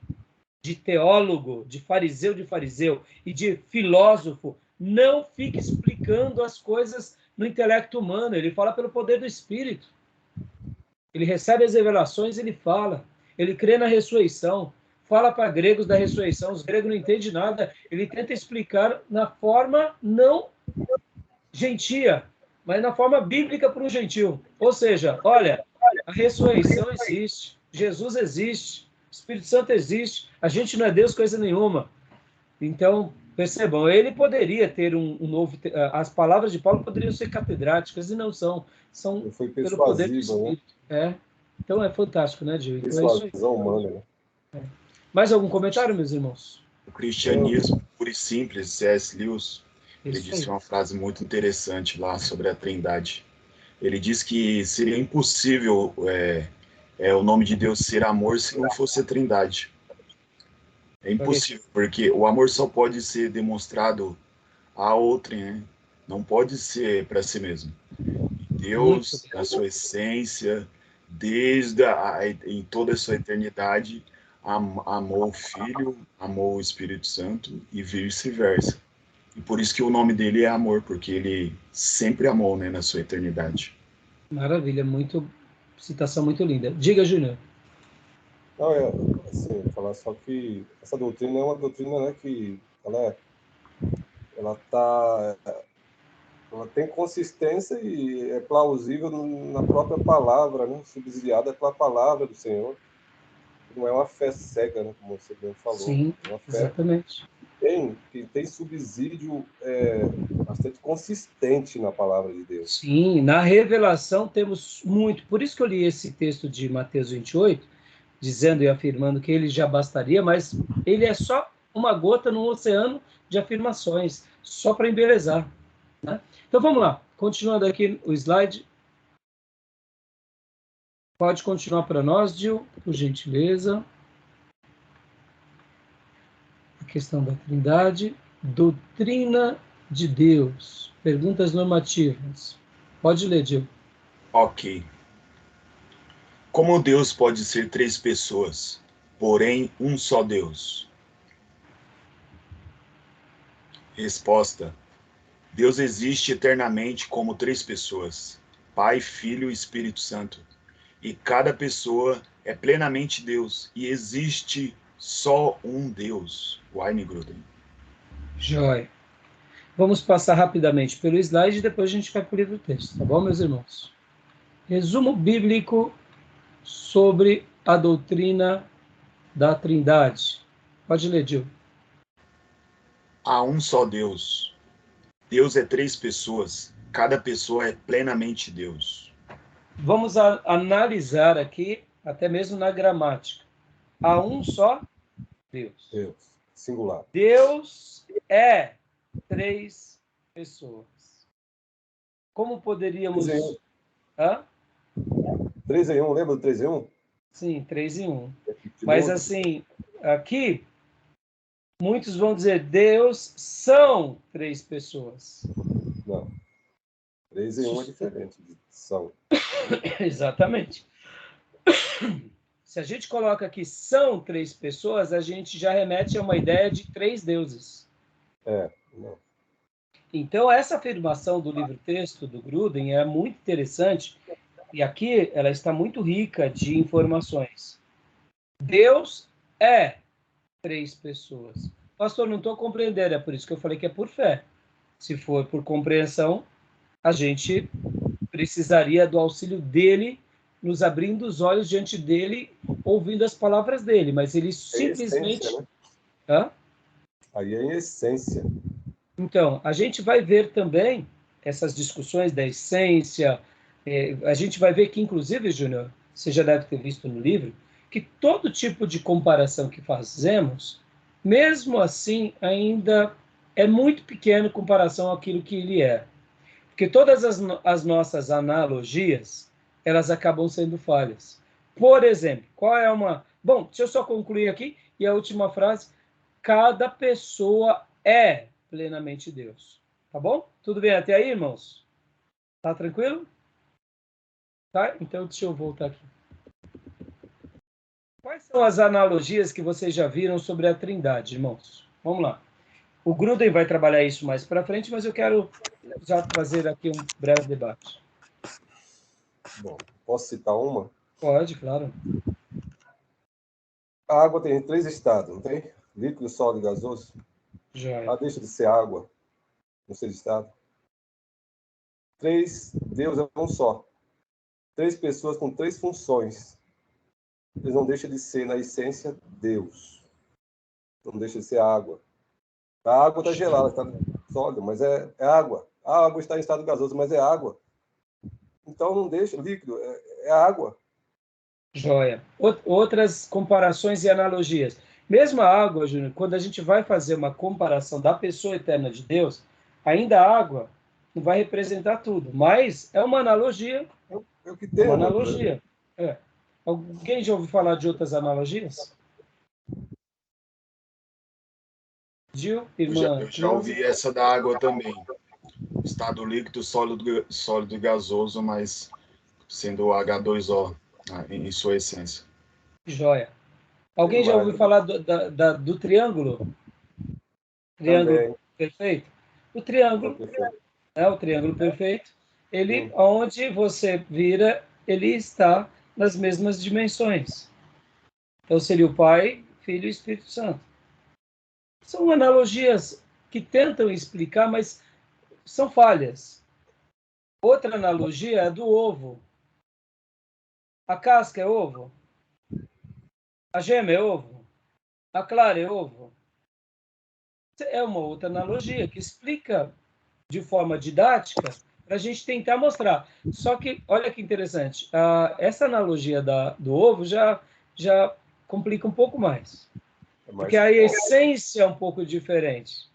de teólogo, de fariseu e de filósofo, não fica explicando as coisas no intelecto humano. Ele fala pelo poder do Espírito. Ele recebe as revelações, ele fala. Ele crê na ressurreição. fala para gregos da ressurreição, os gregos não entendem nada, ele tenta explicar na forma não gentia, mas na forma bíblica para o gentil. Ou seja, olha, a ressurreição existe, Jesus existe, o Espírito Santo existe, a gente não é Deus coisa nenhuma. Então, percebam, ele poderia ter um novo... As palavras de Paulo poderiam ser catedráticas, e não são. São pelo poder do Espírito. Né? Então, é fantástico, né, Gil? Então, persuasão humana, né? Mais algum comentário, meus irmãos? O cristianismo puro e simples, C.S. Lewis, ele disse uma frase muito interessante lá sobre a Trindade. Ele diz que seria impossível o nome de Deus ser amor se não fosse a Trindade. É impossível, porque o amor só pode ser demonstrado a outrem, né? Não pode ser para si mesmo. Deus, na sua essência, em toda a sua eternidade, amou o Filho, amou o Espírito Santo e vice-versa. E por isso que o nome dele é amor, porque ele sempre amou, né, na sua eternidade. Maravilha, citação muito linda. Diga, Júnior. Não, assim, falar só que essa doutrina é uma doutrina, né, que ela tem consistência e é plausível na própria palavra, né, subsidiada pela palavra do Senhor. Não é uma fé cega, né, como você bem falou. Sim, é uma fé exatamente. Que tem subsídio bastante consistente na palavra de Deus. Sim, na revelação temos muito. Por isso que eu li esse texto de Mateus 28, dizendo e afirmando que ele já bastaria, mas ele é só uma gota num oceano de afirmações, só para embelezar. Né? Então vamos lá, continuando aqui o slide. Pode continuar para nós, Gil, por gentileza. A questão da Trindade, doutrina de Deus, perguntas normativas. Pode ler, Gil. Ok. Como Deus pode ser três pessoas, porém um só Deus? Resposta: Deus existe eternamente como três pessoas, Pai, Filho e Espírito Santo. E cada pessoa é plenamente Deus, e existe só um Deus. Wayne Gruden. Joia. Vamos passar rapidamente pelo slide e depois a gente vai para o livro texto, tá bom, meus irmãos? Resumo bíblico sobre a doutrina da Trindade. Pode ler, Gil. Há um só Deus. Deus é três pessoas. Cada pessoa é plenamente Deus. Vamos analisar aqui, até mesmo na gramática. Há um só Deus. Deus, singular. Deus é três pessoas. Como poderíamos... 3 em 1. Hã? 3 em 1, lembra do 3 em 1? Sim, 3 em 1. Mas assim, aqui, muitos vão dizer, Deus são três pessoas. Não. 3 em 1 é diferente de são. Exatamente. Se a gente coloca aqui são três pessoas, a gente já remete a uma ideia de três deuses. Não. Então, essa afirmação do livro-texto do Gruden é muito interessante, e aqui ela está muito rica de informações. Deus é três pessoas. Pastor, não estou compreendendo, é por isso que eu falei que é por fé. Se for por compreensão, a gente precisaria do auxílio dele, nos abrindo os olhos diante dele, ouvindo as palavras dele, mas ele simplesmente... Essência, né? Hã? Aí é em essência. Então, a gente vai ver também essas discussões da essência, a gente vai ver que, inclusive, Júnior, você já deve ter visto no livro, que todo tipo de comparação que fazemos, mesmo assim, ainda é muito pequeno em comparação àquilo que ele é. Porque todas as nossas analogias, elas acabam sendo falhas. Por exemplo, qual é uma... Bom, deixa eu só concluir aqui, e a última frase, cada pessoa é plenamente Deus. Tá bom? Tudo bem até aí, irmãos? Tá tranquilo? Tá? Então, deixa eu voltar aqui. Quais são as analogias que vocês já viram sobre a Trindade, irmãos? Vamos lá. O Gruden vai trabalhar isso mais para frente, mas eu quero já fazer aqui um breve debate. Bom, posso citar uma? Pode, claro. A água tem 3 estados, não tem? Líquido, sólido e gasoso. Joia. Ela deixa de ser água no seu estado. 3, Deus é um só. 3 pessoas com 3 funções. Eles não deixam de ser, na essência, Deus. Não deixa de ser água. A água está gelada, está sólida, mas é água. A água está em estado gasoso, mas é água. Então não deixa, líquido, é água. Joia. Outras comparações e analogias. Mesmo a água, Júnior, quando a gente vai fazer uma comparação da pessoa eterna de Deus, ainda a água não vai representar tudo, mas é uma analogia. É o que tem. Uma analogia. É. Alguém já ouviu falar de outras analogias? Gil, irmã? Eu já ouvi essa da água também. Estado líquido, sólido e gasoso, mas sendo o H2O em sua essência. Joia. Alguém já ouviu falar do triângulo? Triângulo Também. perfeito? O triângulo, o triângulo perfeito, ele, onde você vira, ele está nas mesmas dimensões. Então seria o Pai, Filho e Espírito Santo. São analogias que tentam explicar, mas são falhas. Outra analogia é do ovo. A casca é ovo? A gema é ovo? A clara é ovo? É uma outra analogia que explica de forma didática para a gente tentar mostrar. Só que, olha que interessante, essa analogia do ovo já complica um pouco mais. Porque a essência é um pouco diferente.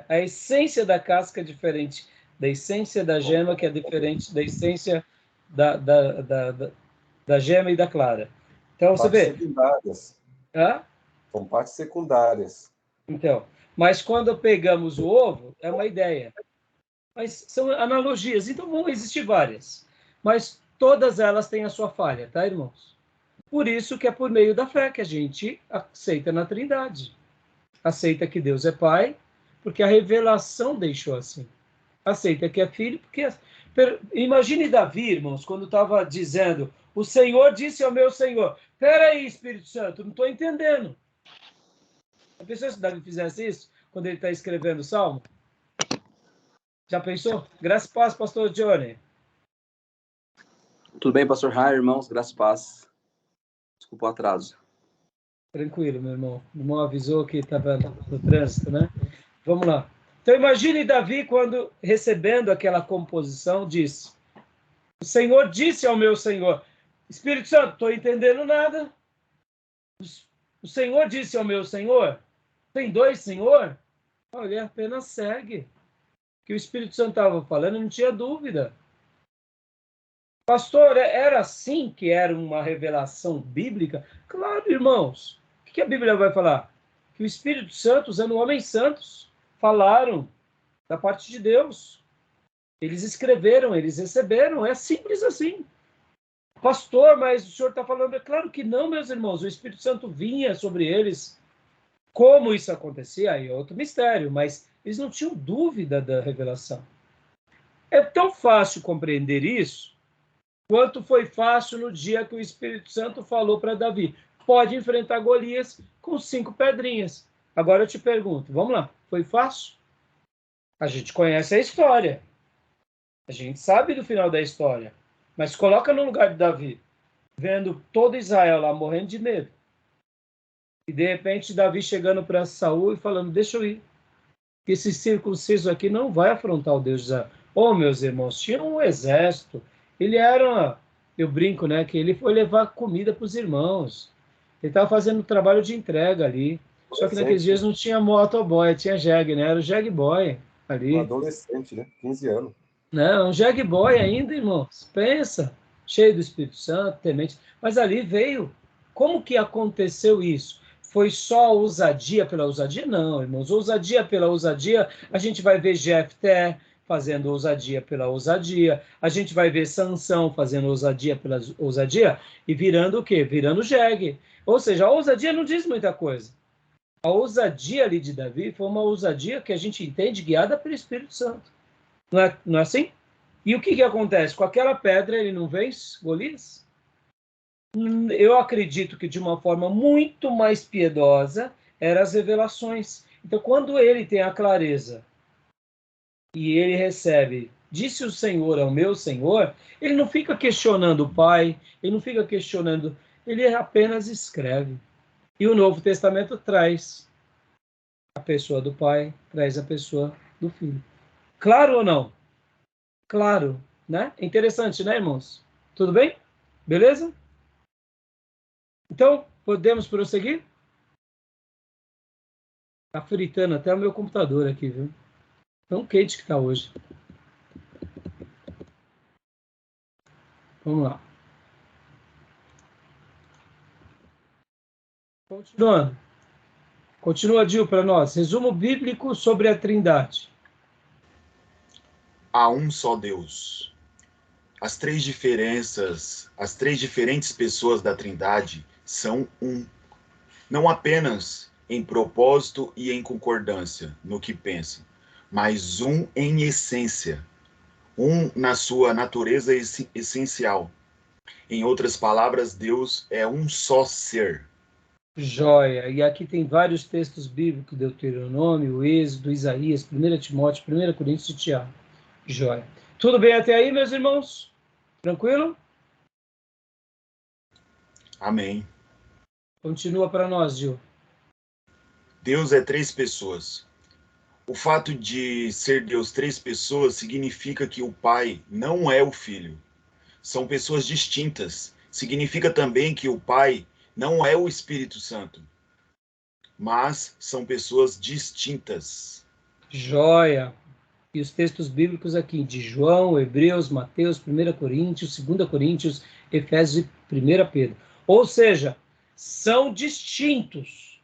A essência da casca é diferente da essência da gema, que é diferente da essência da gema e da clara. Então, você vê... secundárias. São partes secundárias. Então, mas quando pegamos o ovo, é uma ideia. Mas são analogias, então vão existir várias. Mas todas elas têm a sua falha, tá, irmãos? Por isso que é por meio da fé que a gente aceita na Trindade. Aceita que Deus é Pai, porque a revelação deixou assim. Aceita que é Filho, porque... Imagine Davi, irmãos, quando estava dizendo, o Senhor disse ao meu Senhor, peraí, Espírito Santo, não estou entendendo. Já pensou se Davi fizesse isso quando ele está escrevendo o Salmo? Já pensou? Graça e paz, pastor Johnny. Tudo bem, pastor Raio, irmãos? Graça e paz. Desculpa o atraso. Tranquilo, meu irmão. O irmão avisou que estava no trânsito, né? Vamos lá. Então, imagine Davi, quando recebendo aquela composição, disse, o Senhor disse ao meu Senhor, Espírito Santo, estou entendendo nada. O Senhor disse ao meu Senhor, tem 2 Senhor? Olha, ele apenas segue. Que o Espírito Santo estava falando, não tinha dúvida. Pastor, era assim que era uma revelação bíblica? Claro, irmãos. O que a Bíblia vai falar? Que o Espírito Santo, usando homens santos, falaram da parte de Deus. Eles escreveram, eles receberam. É simples assim. Pastor, mas o senhor está falando... É claro que não, meus irmãos. O Espírito Santo vinha sobre eles. Como isso acontecia? Aí é outro mistério, mas eles não tinham dúvida da revelação. É tão fácil compreender isso, quanto foi fácil no dia que o Espírito Santo falou para Davi, pode enfrentar Golias com 5 pedrinhas. Agora eu te pergunto, vamos lá, foi fácil? A gente conhece a história. A gente sabe do final da história. Mas coloca no lugar de Davi, vendo todo Israel lá morrendo de medo. E de repente Davi chegando para Saul e falando, deixa eu ir. Que esse circunciso aqui não vai afrontar o Deus de Israel. Oh, meus irmãos, tinha um exército. Ele era, eu brinco, né, que ele foi levar comida para os irmãos. Ele estava fazendo trabalho de entrega ali. Só que naqueles dias não tinha motoboy, tinha jegue, né? Era o jegue boy ali. Um adolescente, né? 15 anos. Não, um jegue boy ainda, irmãos. Pensa. Cheio do Espírito Santo, temente. Mas ali veio. Como que aconteceu isso? Foi só ousadia pela ousadia? Não, irmãos. Ousadia pela ousadia, a gente vai ver Jefté fazendo ousadia pela ousadia, a gente vai ver Sansão fazendo ousadia pela ousadia e virando o quê? Virando jegue. Ou seja, a ousadia não diz muita coisa. A ousadia ali de Davi foi uma ousadia que a gente entende guiada pelo Espírito Santo. Não é assim? E o que acontece? Com aquela pedra ele não vence Golias? Eu acredito que de uma forma muito mais piedosa eram as revelações. Então, quando ele tem a clareza e ele recebe, disse o Senhor ao meu Senhor, ele não fica questionando o Pai, ele não fica questionando, ele apenas escreve. E o Novo Testamento traz a pessoa do Pai, traz a pessoa do Filho. Claro ou não? Claro, né? Interessante, né, irmãos? Tudo bem? Beleza? Então, podemos prosseguir? Tá fritando até o meu computador aqui, viu? Tão quente que tá hoje. Vamos lá. Continuando. Continua, Gil, para nós. Resumo bíblico sobre a Trindade. Há um só Deus. As três diferentes pessoas da Trindade são um. Não apenas em propósito e em concordância no que pensam, mas um em essência. Um na sua natureza essencial. Em outras palavras, Deus é um só ser. Joia. E aqui tem vários textos bíblicos, Deuteronômio, Êxodo, Isaías, 1 Timóteo, 1 Coríntios e Tiago. Joia. Tudo bem até aí, meus irmãos? Tranquilo? Amém. Continua para nós, Gil. Deus é três pessoas. O fato de ser Deus três pessoas significa que o Pai não é o Filho. São pessoas distintas. Significa também que o Pai não é o Espírito Santo, mas são pessoas distintas. Joia. E os textos bíblicos aqui de João, Hebreus, Mateus, 1 Coríntios, 2 Coríntios, Efésios e 1 Pedro. Ou seja, são distintos.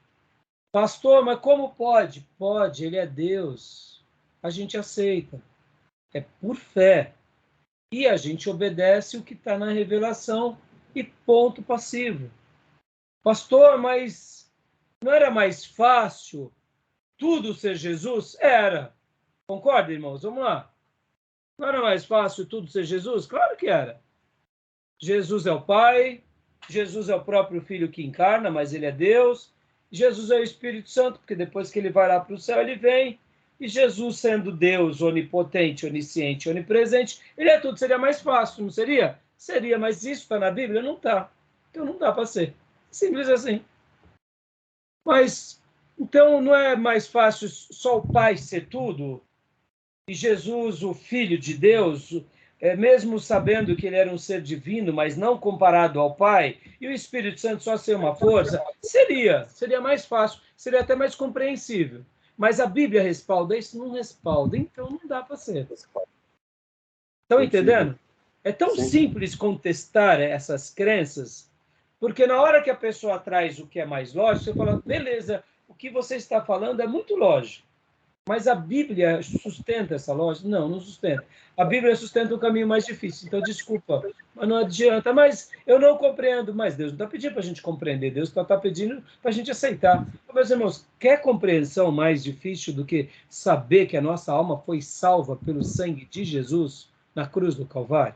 Pastor, mas como pode? Pode, ele é Deus. A gente aceita. É por fé. E a gente obedece o que está na revelação e ponto passivo. Pastor, mas não era mais fácil tudo ser Jesus? Era. Concorda, irmãos? Vamos lá. Não era mais fácil tudo ser Jesus? Claro que era. Jesus é o Pai, Jesus é o próprio Filho que encarna, mas ele é Deus. Jesus é o Espírito Santo, porque depois que ele vai lá para o céu, ele vem. E Jesus, sendo Deus onipotente, onisciente, onipresente, ele é tudo. Seria mais fácil, não seria? Seria, mas isso está na Bíblia? Não está. Então não dá para ser. Simples assim. Mas, então não é mais fácil só o Pai ser tudo? E Jesus, o Filho de Deus, mesmo sabendo que ele era um ser divino, mas não comparado ao Pai, e o Espírito Santo só ser uma força, seria mais fácil, seria até mais compreensível. Mas a Bíblia respalda isso? Não respalda, então não dá para ser. Estão entendendo? É tão simples contestar essas crenças, porque na hora que a pessoa traz o que é mais lógico, você fala, beleza, o que você está falando é muito lógico. Mas a Bíblia sustenta essa lógica? Não, não sustenta. A Bíblia sustenta um caminho mais difícil. Então, desculpa, mas não adianta. Mas eu não compreendo. Mas Deus não está pedindo para a gente compreender. Deus está pedindo para a gente aceitar. Meus irmãos, quer compreensão mais difícil do que saber que a nossa alma foi salva pelo sangue de Jesus na cruz do Calvário?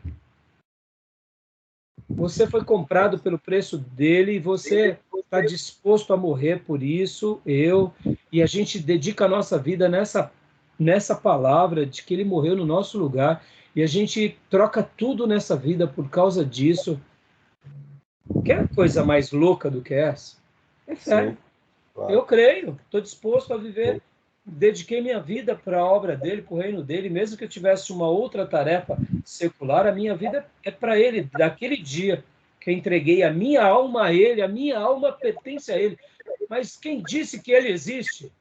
Você foi comprado pelo preço dele e você está disposto a morrer por isso, e a gente dedica a nossa vida nessa palavra de que ele morreu no nosso lugar, e a gente troca tudo nessa vida por causa disso. Quer coisa mais louca do que essa? É fé. Sim, claro. Eu creio, estou disposto a viver. Dediquei minha vida para a obra dele, para o reino dele, mesmo que eu tivesse uma outra tarefa secular, a minha vida é para ele. Daquele dia que eu entreguei a minha alma a ele, a minha alma pertence a ele. Mas quem disse que ele existe?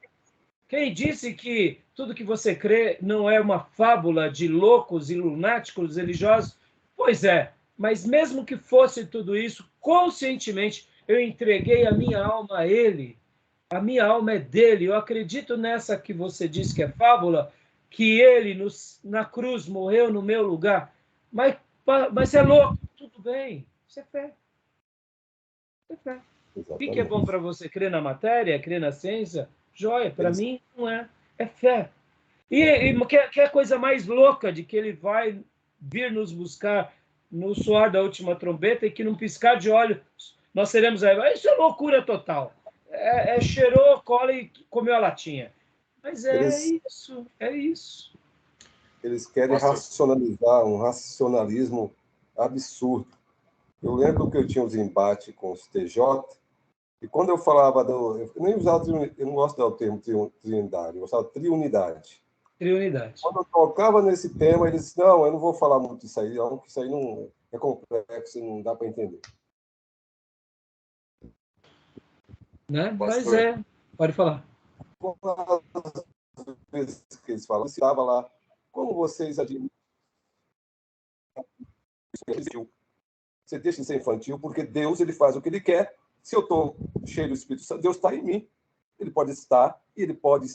Quem disse que tudo que você crê não é uma fábula de loucos e lunáticos religiosos? Pois é, mas mesmo que fosse tudo isso, conscientemente eu entreguei a minha alma a ele. A minha alma é dele. Eu acredito nessa que você disse que é fábula, que ele na cruz morreu no meu lugar. Mas é louco. Tudo bem. Isso é fé. É fé. O que é bom para você? Crer na matéria? Crer na ciência? Joia. Para mim, não é. É fé. E que é a coisa mais louca de que ele vai vir nos buscar no soar da última trombeta e que num piscar de olhos nós seremos aí. Isso é loucura total. Cheirou, cola e comeu a latinha. Mas isso, é isso. Eles querem racionalizar, um racionalismo absurdo. Eu lembro que eu tinha uns embates com os TJ, e quando eu falava eu nem usava, eu não gosto do termo trindade, eu gostava de triunidade. Triunidade. Quando eu tocava nesse tema, eles disseram, não, eu não vou falar muito disso aí, não, que isso aí não é complexo, não dá para entender. Né? Mas pode falar. Às vezes que eles falam, estava lá, como vocês admitem? Você deixa de ser infantil, porque Deus ele faz o que ele quer. Se eu estou cheio do Espírito Santo, Deus está em mim. Ele pode estar, e ele pode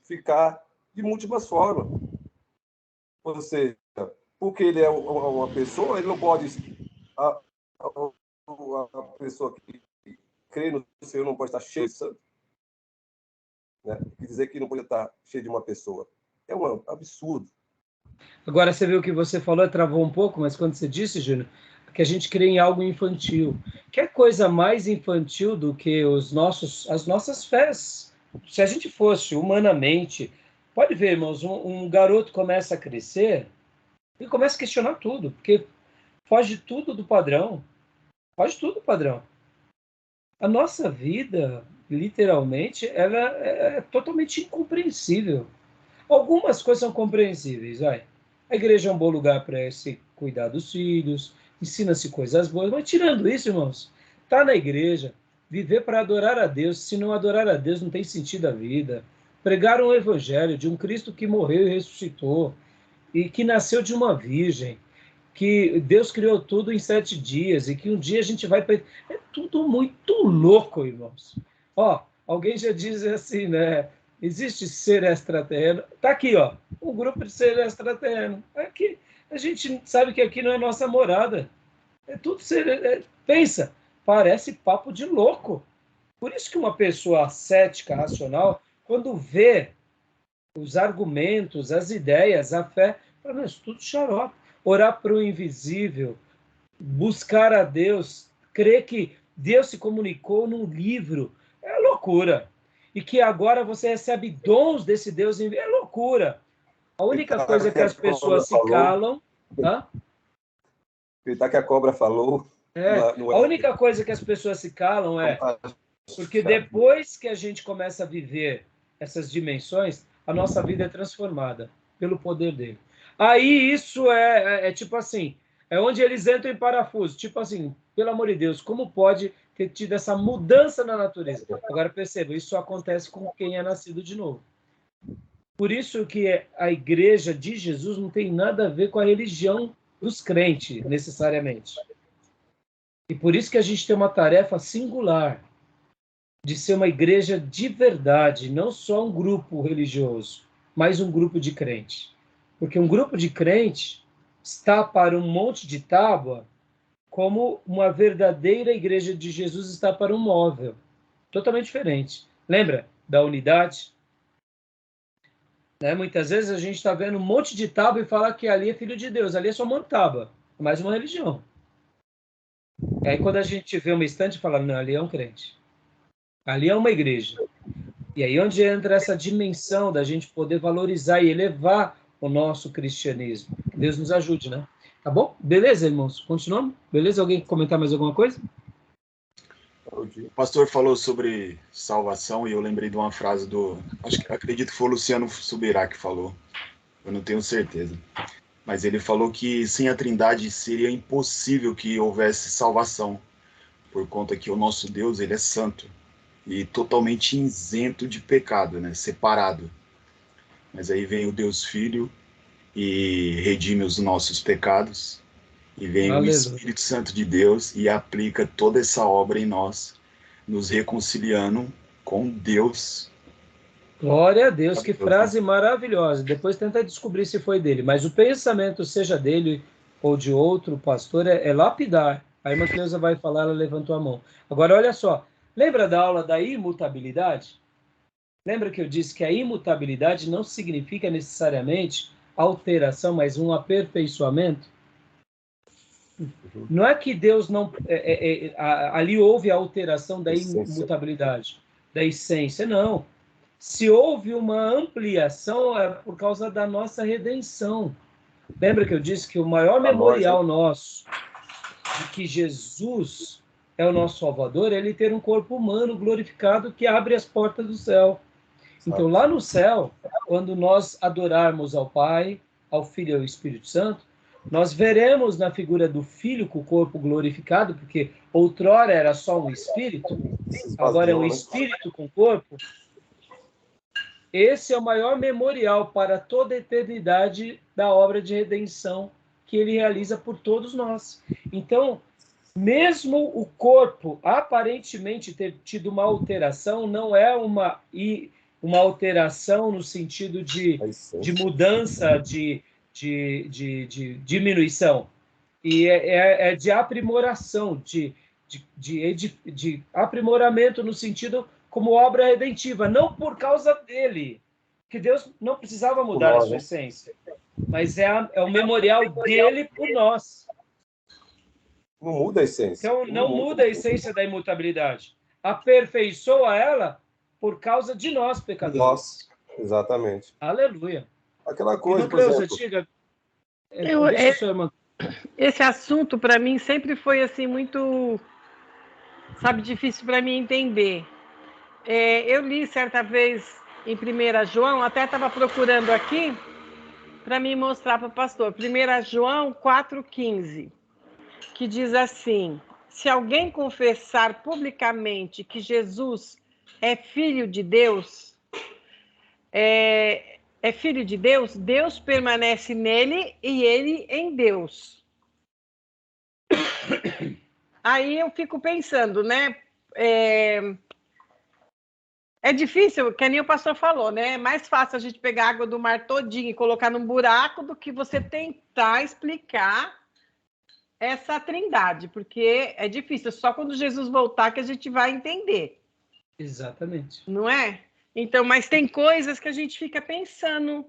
ficar de múltiplas formas. Ou seja, porque ele é uma pessoa, ele não pode... A pessoa que crê no Senhor não pode estar cheio de santo. Né? Quer dizer que não pode estar cheio de uma pessoa. É um absurdo. Agora, você viu o que você falou, travou um pouco, mas quando você disse, Júnior, que a gente crê em algo infantil. Que coisa mais infantil do que as nossas fés? Se a gente fosse humanamente... Pode ver, irmãos, um garoto começa a crescer e começa a questionar tudo, porque foge tudo do padrão. Foge tudo do padrão. A nossa vida, literalmente, ela é totalmente incompreensível. Algumas coisas são compreensíveis, vai. A igreja é um bom lugar para se cuidar dos filhos, ensina-se coisas boas, mas tirando isso, irmãos, tá na igreja, viver para adorar a Deus, se não adorar a Deus não tem sentido a vida. Pregar um evangelho de um Cristo que morreu e ressuscitou, e que nasceu de uma virgem, que Deus criou tudo em 7 dias, e que um dia a gente vai... É tudo muito louco, irmãos. Alguém já diz assim, né? Existe ser extraterreno. Está aqui, um grupo de ser extraterreno. Aqui, a gente sabe que aqui não é nossa morada. É tudo ser... pensa, parece papo de louco. Por isso que uma pessoa cética, racional, quando vê os argumentos, as ideias, a fé, fala, não, isso tudo xarope. Orar para o invisível, buscar a Deus, crer que Deus se comunicou num livro, é loucura. E que agora você recebe dons desse Deus, é loucura. A única coisa que as pessoas se calam... Acreditar que a cobra falou... A única coisa que as pessoas se calam é porque depois que a gente começa a viver essas dimensões, a nossa vida é transformada pelo poder dele. Aí isso é tipo assim, é onde eles entram em parafuso. Tipo assim, pelo amor de Deus, como pode ter tido essa mudança na natureza? Agora perceba, isso acontece com quem é nascido de novo. Por isso que a igreja de Jesus não tem nada a ver com a religião dos crentes, necessariamente. E por isso que a gente tem uma tarefa singular de ser uma igreja de verdade, não só um grupo religioso, mas um grupo de crente. Porque um grupo de crente está para um monte de tábua como uma verdadeira igreja de Jesus está para um móvel. Totalmente diferente. Lembra da unidade? Né? Muitas vezes a gente está vendo um monte de tábua e fala que ali é filho de Deus, ali é só uma tábua, é mais uma religião. E aí quando a gente vê uma estante, fala, não, ali é um crente. Ali é uma igreja. E aí onde entra essa dimensão da gente poder valorizar e elevar o nosso cristianismo. Que Deus nos ajude, né? Tá bom? Beleza, irmãos? Continuamos? Beleza? Alguém quer comentar mais alguma coisa? O pastor falou sobre salvação e eu lembrei de uma frase acredito que foi o Luciano Subirá que falou. Eu não tenho certeza. Mas ele falou que sem a Trindade seria impossível que houvesse salvação, por conta que o nosso Deus, ele é santo e totalmente isento de pecado, né? Separado. Mas aí vem o Deus Filho e redime os nossos pecados, e vem o Espírito Santo de Deus e aplica toda essa obra em nós, nos reconciliando com Deus. Glória a Deus, que frase maravilhosa. Depois tenta descobrir se foi dele, mas o pensamento, seja dele ou de outro pastor, é lapidar. A irmã Cleusa vai falar, ela levantou a mão. Agora, olha só, lembra da aula da imutabilidade? Lembra que eu disse que a imutabilidade não significa necessariamente alteração, mas um aperfeiçoamento. Não é que Deus não... ali houve a alteração da imutabilidade, da essência, não. Se houve uma ampliação, é por causa da nossa redenção. Lembra que eu disse que o maior memorial nosso de que Jesus é o nosso Salvador é ele ter um corpo humano glorificado que abre as portas do céu. Então, lá no céu, quando nós adorarmos ao Pai, ao Filho e ao Espírito Santo, nós veremos na figura do Filho com o corpo glorificado, porque outrora era só um espírito, agora é um espírito com corpo. Esse é o maior memorial para toda a eternidade da obra de redenção que ele realiza por todos nós. Então, mesmo o corpo aparentemente ter tido uma alteração, não é uma alteração no sentido de mudança, de diminuição. E é de aprimoração, de aprimoramento no sentido como obra redentiva, não por causa dele, que Deus não precisava mudar a sua essência, mas é o memorial dele por nós. Não muda a essência. Então, não muda a essência da imutabilidade. Aperfeiçoa ela por causa de nós, pecadores. Nós, exatamente. Aleluia. Aquela coisa, por Cleusa, exemplo... diga, esse assunto, para mim, sempre foi assim muito, sabe, difícil para mim entender. Eu li certa vez em 1 João, até estava procurando aqui para me mostrar para o pastor. 1 João 4,15, que diz assim: se alguém confessar publicamente que Jesus é filho de Deus, filho de Deus, Deus permanece nele e ele em Deus. Aí eu fico pensando, né? É difícil, que nem o pastor falou, né? É mais fácil a gente pegar a água do mar todinha e colocar num buraco do que você tentar explicar essa trindade, porque é difícil. Só quando Jesus voltar que a gente vai entender. Exatamente. Não é? Então, mas tem coisas que a gente fica pensando.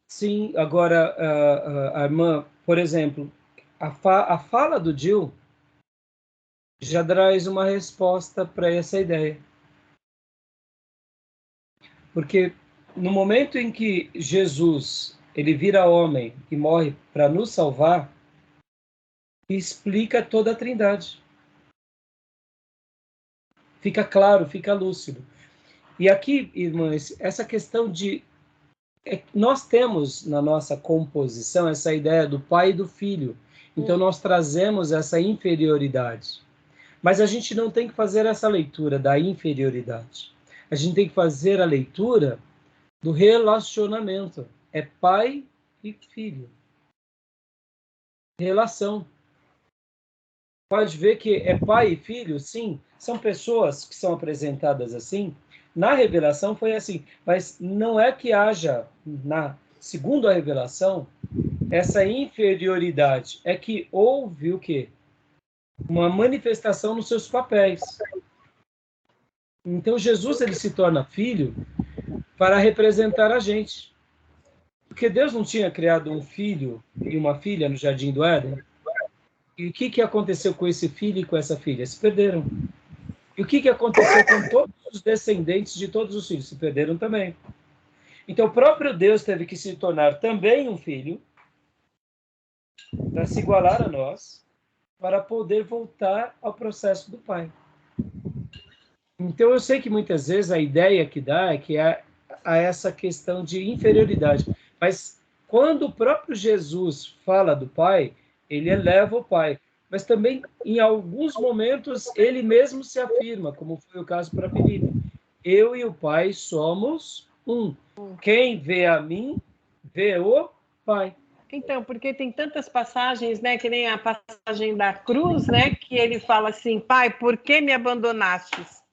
Sim, agora, a irmã, por exemplo, a fala do Gil já traz uma resposta para essa ideia. Porque no momento em que Jesus ele vira homem e morre para nos salvar, explica toda a Trindade. Fica claro, fica lúcido. E aqui, irmãs, essa questão de... nós temos na nossa composição essa ideia do pai e do filho. Então, nós trazemos essa inferioridade. Mas a gente não tem que fazer essa leitura da inferioridade. A gente tem que fazer a leitura do relacionamento. É pai e filho. Relação. Pode ver que é pai e filho, sim. São pessoas que são apresentadas assim. Na revelação foi assim. Mas não é que haja, segundo a revelação, essa inferioridade. É que houve o quê? Uma manifestação nos seus papéis. Então, Jesus ele se torna filho para representar a gente. Porque Deus não tinha criado um filho e uma filha no Jardim do Éden? E o que aconteceu com esse filho e com essa filha? Se perderam. E o que aconteceu com todos os descendentes de todos os filhos? Se perderam também. Então, o próprio Deus teve que se tornar também um filho para se igualar a nós, para poder voltar ao processo do Pai. Então, eu sei que muitas vezes a ideia que dá é que há essa questão de inferioridade. Mas quando o próprio Jesus fala do Pai, ele eleva o Pai. Mas também, em alguns momentos, ele mesmo se afirma, como foi o caso para Filipe. Eu e o Pai somos um. Quem vê a mim, vê o Pai. Então, porque tem tantas passagens, né, que nem a passagem da cruz, né, que ele fala assim: Pai, por que me abandonastes?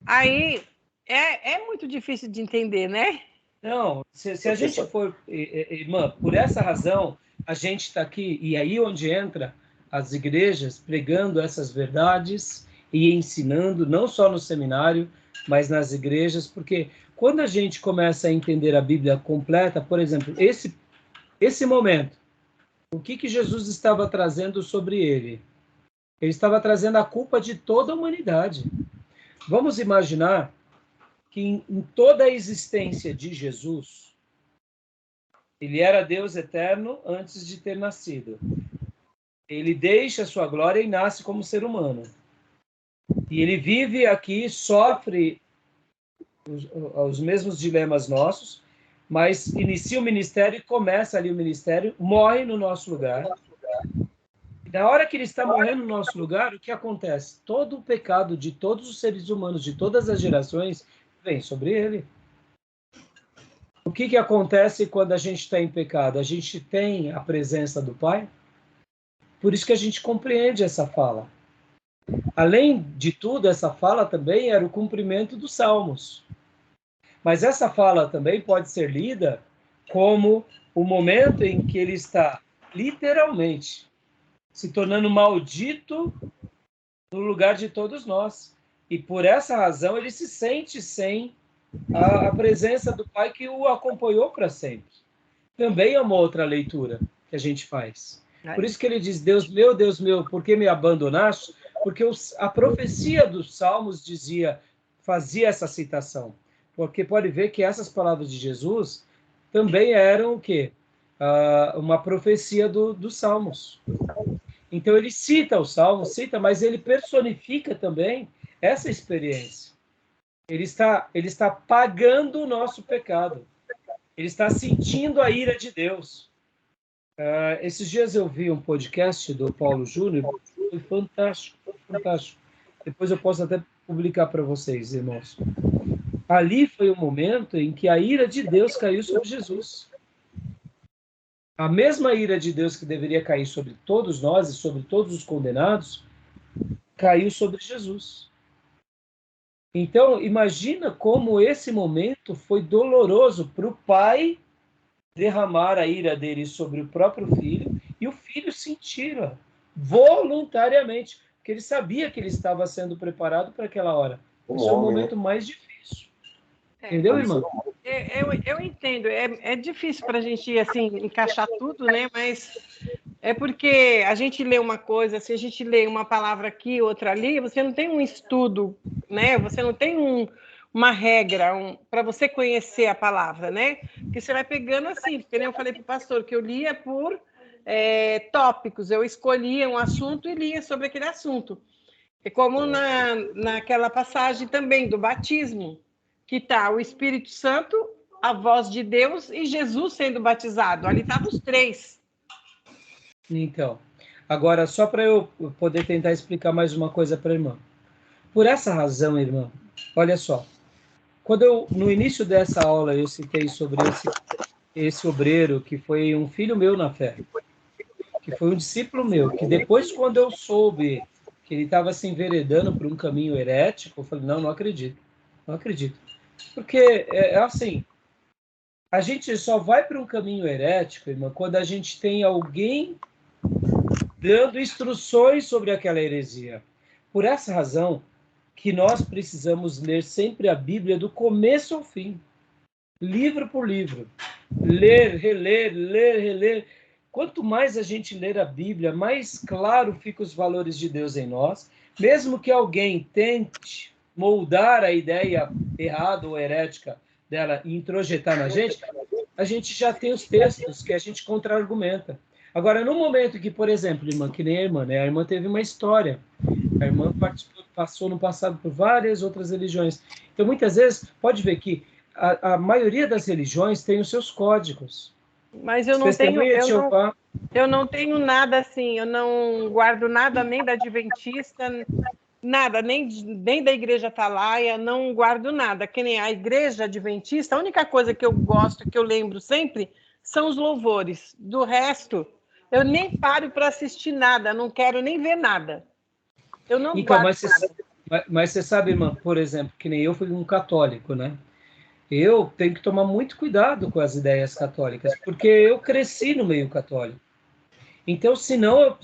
Aí é muito difícil de entender, né? Não, se a gente for, irmã, por essa razão, a gente está aqui, e aí onde entra as igrejas pregando essas verdades e ensinando, não só no seminário, mas nas igrejas, porque quando a gente começa a entender a Bíblia completa, por exemplo, esse Esse momento, o que Jesus estava trazendo sobre ele? Ele estava trazendo a culpa de toda a humanidade. Vamos imaginar que em toda a existência de Jesus, ele era Deus eterno antes de ter nascido. Ele deixa a sua glória e nasce como ser humano. E ele vive aqui, sofre os mesmos dilemas nossos, mas inicia o ministério e começa ali o ministério, morre no nosso lugar. E na hora que ele está morrendo no nosso lugar, o que acontece? Todo o pecado de todos os seres humanos, de todas as gerações, vem sobre ele. O que acontece quando a gente está em pecado? A gente tem a presença do Pai. Por isso que a gente compreende essa fala. Além de tudo, essa fala também era o cumprimento dos Salmos. Mas essa fala também pode ser lida como o momento em que ele está, literalmente, se tornando maldito no lugar de todos nós. E por essa razão ele se sente sem a presença do Pai que o acompanhou para sempre. Também é uma outra leitura que a gente faz. Por isso que ele diz, Deus meu, por que me abandonaste? Porque a profecia dos Salmos fazia essa citação. Porque pode ver que essas palavras de Jesus também eram o quê? Uma profecia dos Salmos. Então ele cita os Salmos, mas ele personifica também essa experiência. Ele está pagando o nosso pecado. Ele está sentindo a ira de Deus. Esses dias eu vi um podcast do Paulo Júnior, foi fantástico, fantástico. Depois eu posso até publicar para vocês, irmãos. Ali foi o momento em que a ira de Deus caiu sobre Jesus. A mesma ira de Deus que deveria cair sobre todos nós e sobre todos os condenados, caiu sobre Jesus. Então, imagina como esse momento foi doloroso para o pai derramar a ira dele sobre o próprio filho e o filho sentir-a voluntariamente, porque ele sabia que ele estava sendo preparado para aquela hora. Esse é o momento mais difícil. Entendeu, irmã? Eu entendo. É difícil para a gente assim, encaixar tudo, né? Mas é porque a gente lê uma coisa, se a gente lê uma palavra aqui, outra ali, você não tem um estudo, né? Você não tem uma regra para você conhecer a palavra, né? Porque você vai pegando assim, porque nem eu falei para o pastor que eu lia por tópicos, eu escolhia um assunto e lia sobre aquele assunto. É como naquela passagem também do batismo, que está o Espírito Santo, a voz de Deus e Jesus sendo batizado. Ali estavam os três. Então, agora, só para eu poder tentar explicar mais uma coisa para a irmã. Por essa razão, irmã, olha só, no início dessa aula eu citei sobre esse obreiro que foi um filho meu na fé, que foi um discípulo meu, que depois, quando eu soube que ele estava se enveredando por um caminho herético, eu falei, não acredito. Porque, assim, a gente só vai para um caminho herético, irmã, quando a gente tem alguém dando instruções sobre aquela heresia. Por essa razão que nós precisamos ler sempre a Bíblia do começo ao fim, livro por livro. Ler, reler. Quanto mais a gente ler a Bíblia, mais claro ficam os valores de Deus em nós, mesmo que alguém tente moldar a ideia errada ou herética dela e introjetar na gente, a gente já tem os textos que a gente contra-argumenta. Agora, no momento que, por exemplo, irmã, que nem a irmã, né? A irmã teve uma história. A irmã passou no passado por várias outras religiões. Então, muitas vezes, pode ver que a maioria das religiões tem os seus códigos. Mas eu não tenho nada assim, eu não guardo nada nem da Adventista, nada, nem da Igreja Atalaia, não guardo nada. Que nem a Igreja Adventista, a única coisa que eu gosto, que eu lembro sempre, são os louvores. Do resto, eu nem paro para assistir nada, não quero nem ver nada. Eu não então, guardo mas você sabe, irmã, por exemplo, que nem eu fui um católico, né? Eu tenho que tomar muito cuidado com as ideias católicas, porque eu cresci no meio católico. Então, se eu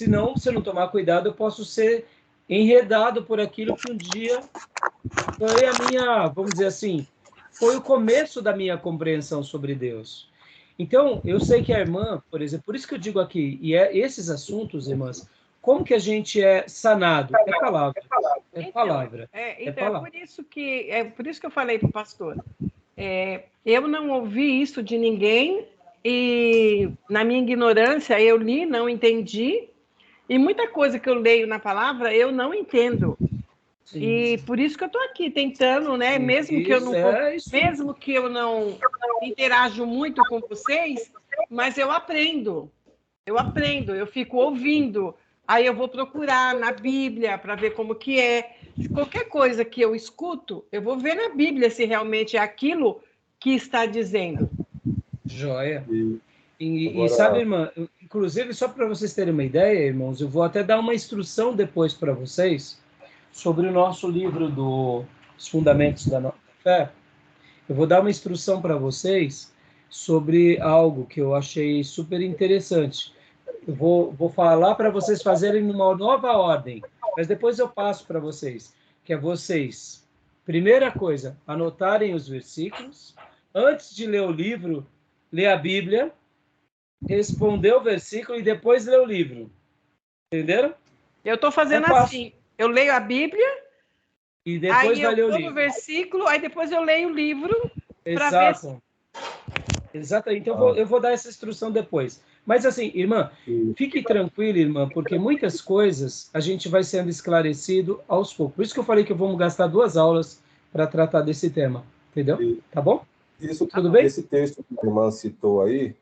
não tomar cuidado, eu posso ser enredado por aquilo que um dia foi a minha, vamos dizer assim, foi o começo da minha compreensão sobre Deus. Então, eu sei que a irmã, por exemplo, por isso que eu digo aqui, e esses assuntos, irmãs, como que a gente é sanado? É palavra. É palavra. É por isso que eu falei para o pastor. Eu não ouvi isso de ninguém e, na minha ignorância, eu li, não entendi, e muita coisa que eu leio na palavra eu não entendo. Sim. E por isso que eu estou aqui tentando, né? Mesmo que eu não interajo muito com vocês, mas eu aprendo, eu fico ouvindo. Aí eu vou procurar na Bíblia para ver como que é. Qualquer coisa que eu escuto, eu vou ver na Bíblia se realmente é aquilo que está dizendo. Joia. E sabe, irmã, inclusive, só para vocês terem uma ideia, irmãos, eu vou até dar uma instrução depois para vocês sobre o nosso livro dos Fundamentos da Fé. Eu vou dar uma instrução para vocês sobre algo que eu achei super interessante. Eu vou falar para vocês fazerem numa nova ordem, mas depois eu passo para vocês, que é vocês, primeira coisa, anotarem os versículos, antes de ler o livro, ler a Bíblia, responder o versículo e depois ler o livro. Entenderam? Eu estou fazendo assim, eu leio a Bíblia, e depois aí vai ler o livro. Eu vou no versículo, aí depois eu leio o livro para ver se... Exato, então eu vou dar essa instrução depois. Mas assim, irmã, fique tranquila, irmã, porque muitas coisas a gente vai sendo esclarecido aos poucos. Por isso que eu falei que vamos gastar 2 aulas para tratar desse tema, entendeu? Tá bom? Tudo bem? Esse texto que a irmã citou aí,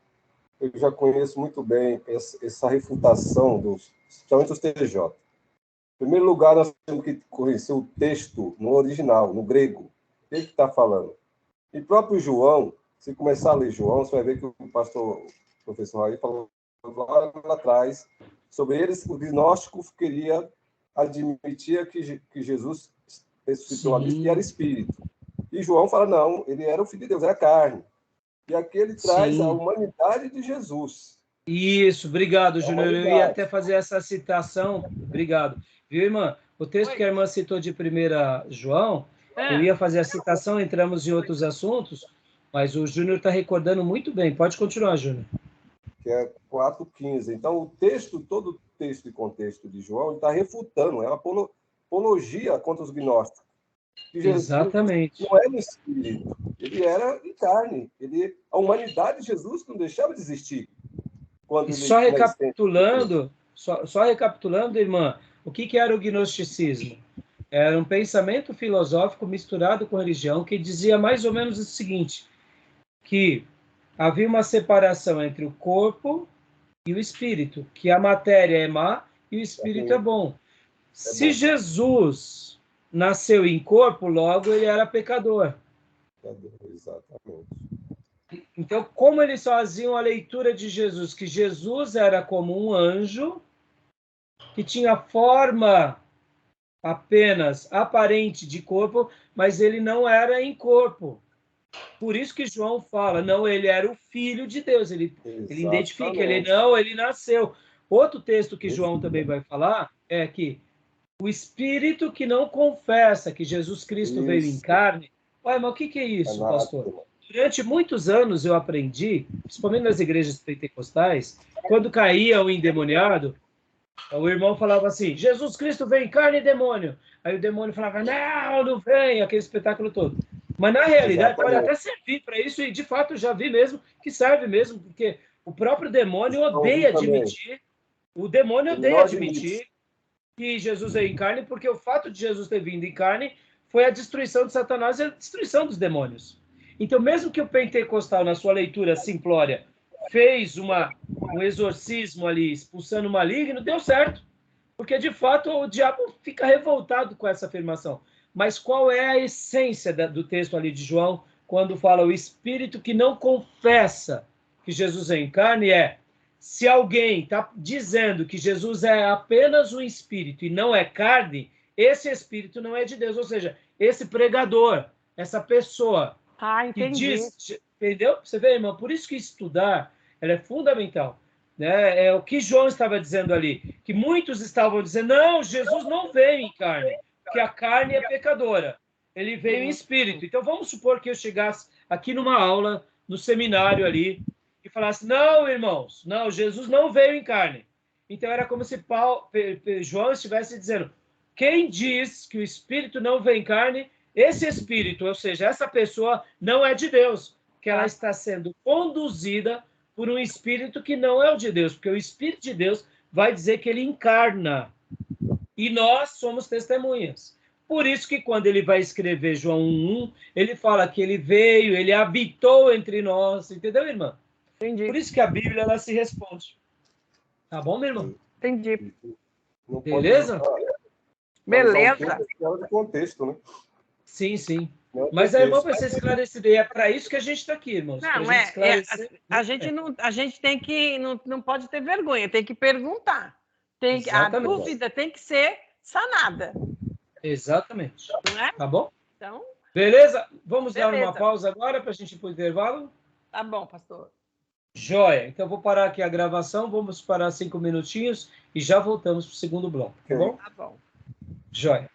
eu já conheço muito bem essa refutação principalmente dos TJ. Em primeiro lugar, nós temos que conhecer o texto no original, no grego. O que está falando? E próprio João, se começar a ler João, você vai ver que o professor Raí falou lá atrás sobre eles, o gnóstico admitia que Jesus ressuscitou ali e era espírito. E João fala, não, ele era o filho de Deus, era carne. E aqui ele traz a humanidade de Jesus. Isso, obrigado, Júnior. Eu ia até fazer essa citação. Obrigado. Viu, irmã? O texto que a irmã citou de 1 João, eu ia fazer a citação, entramos em outros assuntos, mas o Júnior está recordando muito bem. Pode continuar, Júnior. Que é 4,15. Então, todo o texto e contexto de João está refutando, é uma apologia contra os gnósticos. Exatamente. Não era no espírito, ele era em carne. A humanidade de Jesus não deixava de existir. E só recapitulando, irmã, o que era o gnosticismo? Era um pensamento filosófico misturado com religião que dizia mais ou menos o seguinte, que havia uma separação entre o corpo e o espírito, que a matéria é má e o espírito é bom. Se Jesus nasceu em corpo, logo ele era pecador. Exatamente. Então, como eles faziam a leitura de Jesus? Que Jesus era como um anjo, que tinha forma apenas aparente de corpo, mas ele não era em corpo. Por isso que João fala, não, ele era o Filho de Deus. Ele identifica, ele nasceu. Outro texto que João também vai falar é que o Espírito que não confessa que Jesus Cristo veio em carne... Ué, mas o que é isso, pastor? Durante muitos anos eu aprendi, principalmente nas igrejas pentecostais, quando caía o endemoniado, o irmão falava assim, Jesus Cristo veio em carne e demônio. Aí o demônio falava, não vem, aquele espetáculo todo. Mas na realidade pode até servir para isso, e de fato já vi mesmo que serve mesmo, porque o próprio demônio odeia admitir, que Jesus veio em carne, porque o fato de Jesus ter vindo em carne foi a destruição de Satanás e a destruição dos demônios. Então, mesmo que o pentecostal, na sua leitura simplória, fez um exorcismo ali, expulsando o maligno, deu certo. Porque, de fato, o diabo fica revoltado com essa afirmação. Mas qual é a essência do texto ali de João, quando fala o espírito que não confessa que Jesus é em carne? Se alguém está dizendo que Jesus é apenas um espírito e não é carne, esse espírito não é de Deus. Ou seja, esse pregador, essa pessoa que diz... Entendeu? Você vê, irmão? Por isso que estudar ela é fundamental. Né? É o que João estava dizendo ali. Que muitos estavam dizendo, não, Jesus não veio em carne, porque a carne é pecadora. Ele veio em espírito. Então, vamos supor que eu chegasse aqui numa aula, no seminário ali, e que falasse, não, irmãos, não, Jesus não veio em carne. Então era como se João estivesse dizendo, quem diz que o Espírito não vem em carne, esse Espírito, ou seja, essa pessoa não é de Deus, que ela está sendo conduzida por um Espírito que não é o de Deus, porque o Espírito de Deus vai dizer que ele encarna. E nós somos testemunhas. Por isso que quando ele vai escrever João 1:1, ele fala que ele veio, ele habitou entre nós. Entendeu, irmã? Entendi. Por isso que a Bíblia ela se responde. Tá bom, meu irmão? Entendi. Não Beleza? Beleza. Fora de contexto, né? Sim, sim. Não é Mas a irmã contexto. vai ser esclarecida. E é para isso que a gente está aqui, irmãos. Não, pra gente esclarecer. a gente tem que, não pode ter vergonha, tem que perguntar. A Exatamente. dúvida tem que ser sanada, Exatamente. não é? Tá bom? Então, Beleza? Vamos dar Beleza. uma pausa agora para a gente ir para o intervalo? tá bom, pastor. Joia. Então, vou parar aqui a gravação, vamos parar 5 minutinhos e já voltamos para o segundo bloco, tá bom? Tá bom. Joia.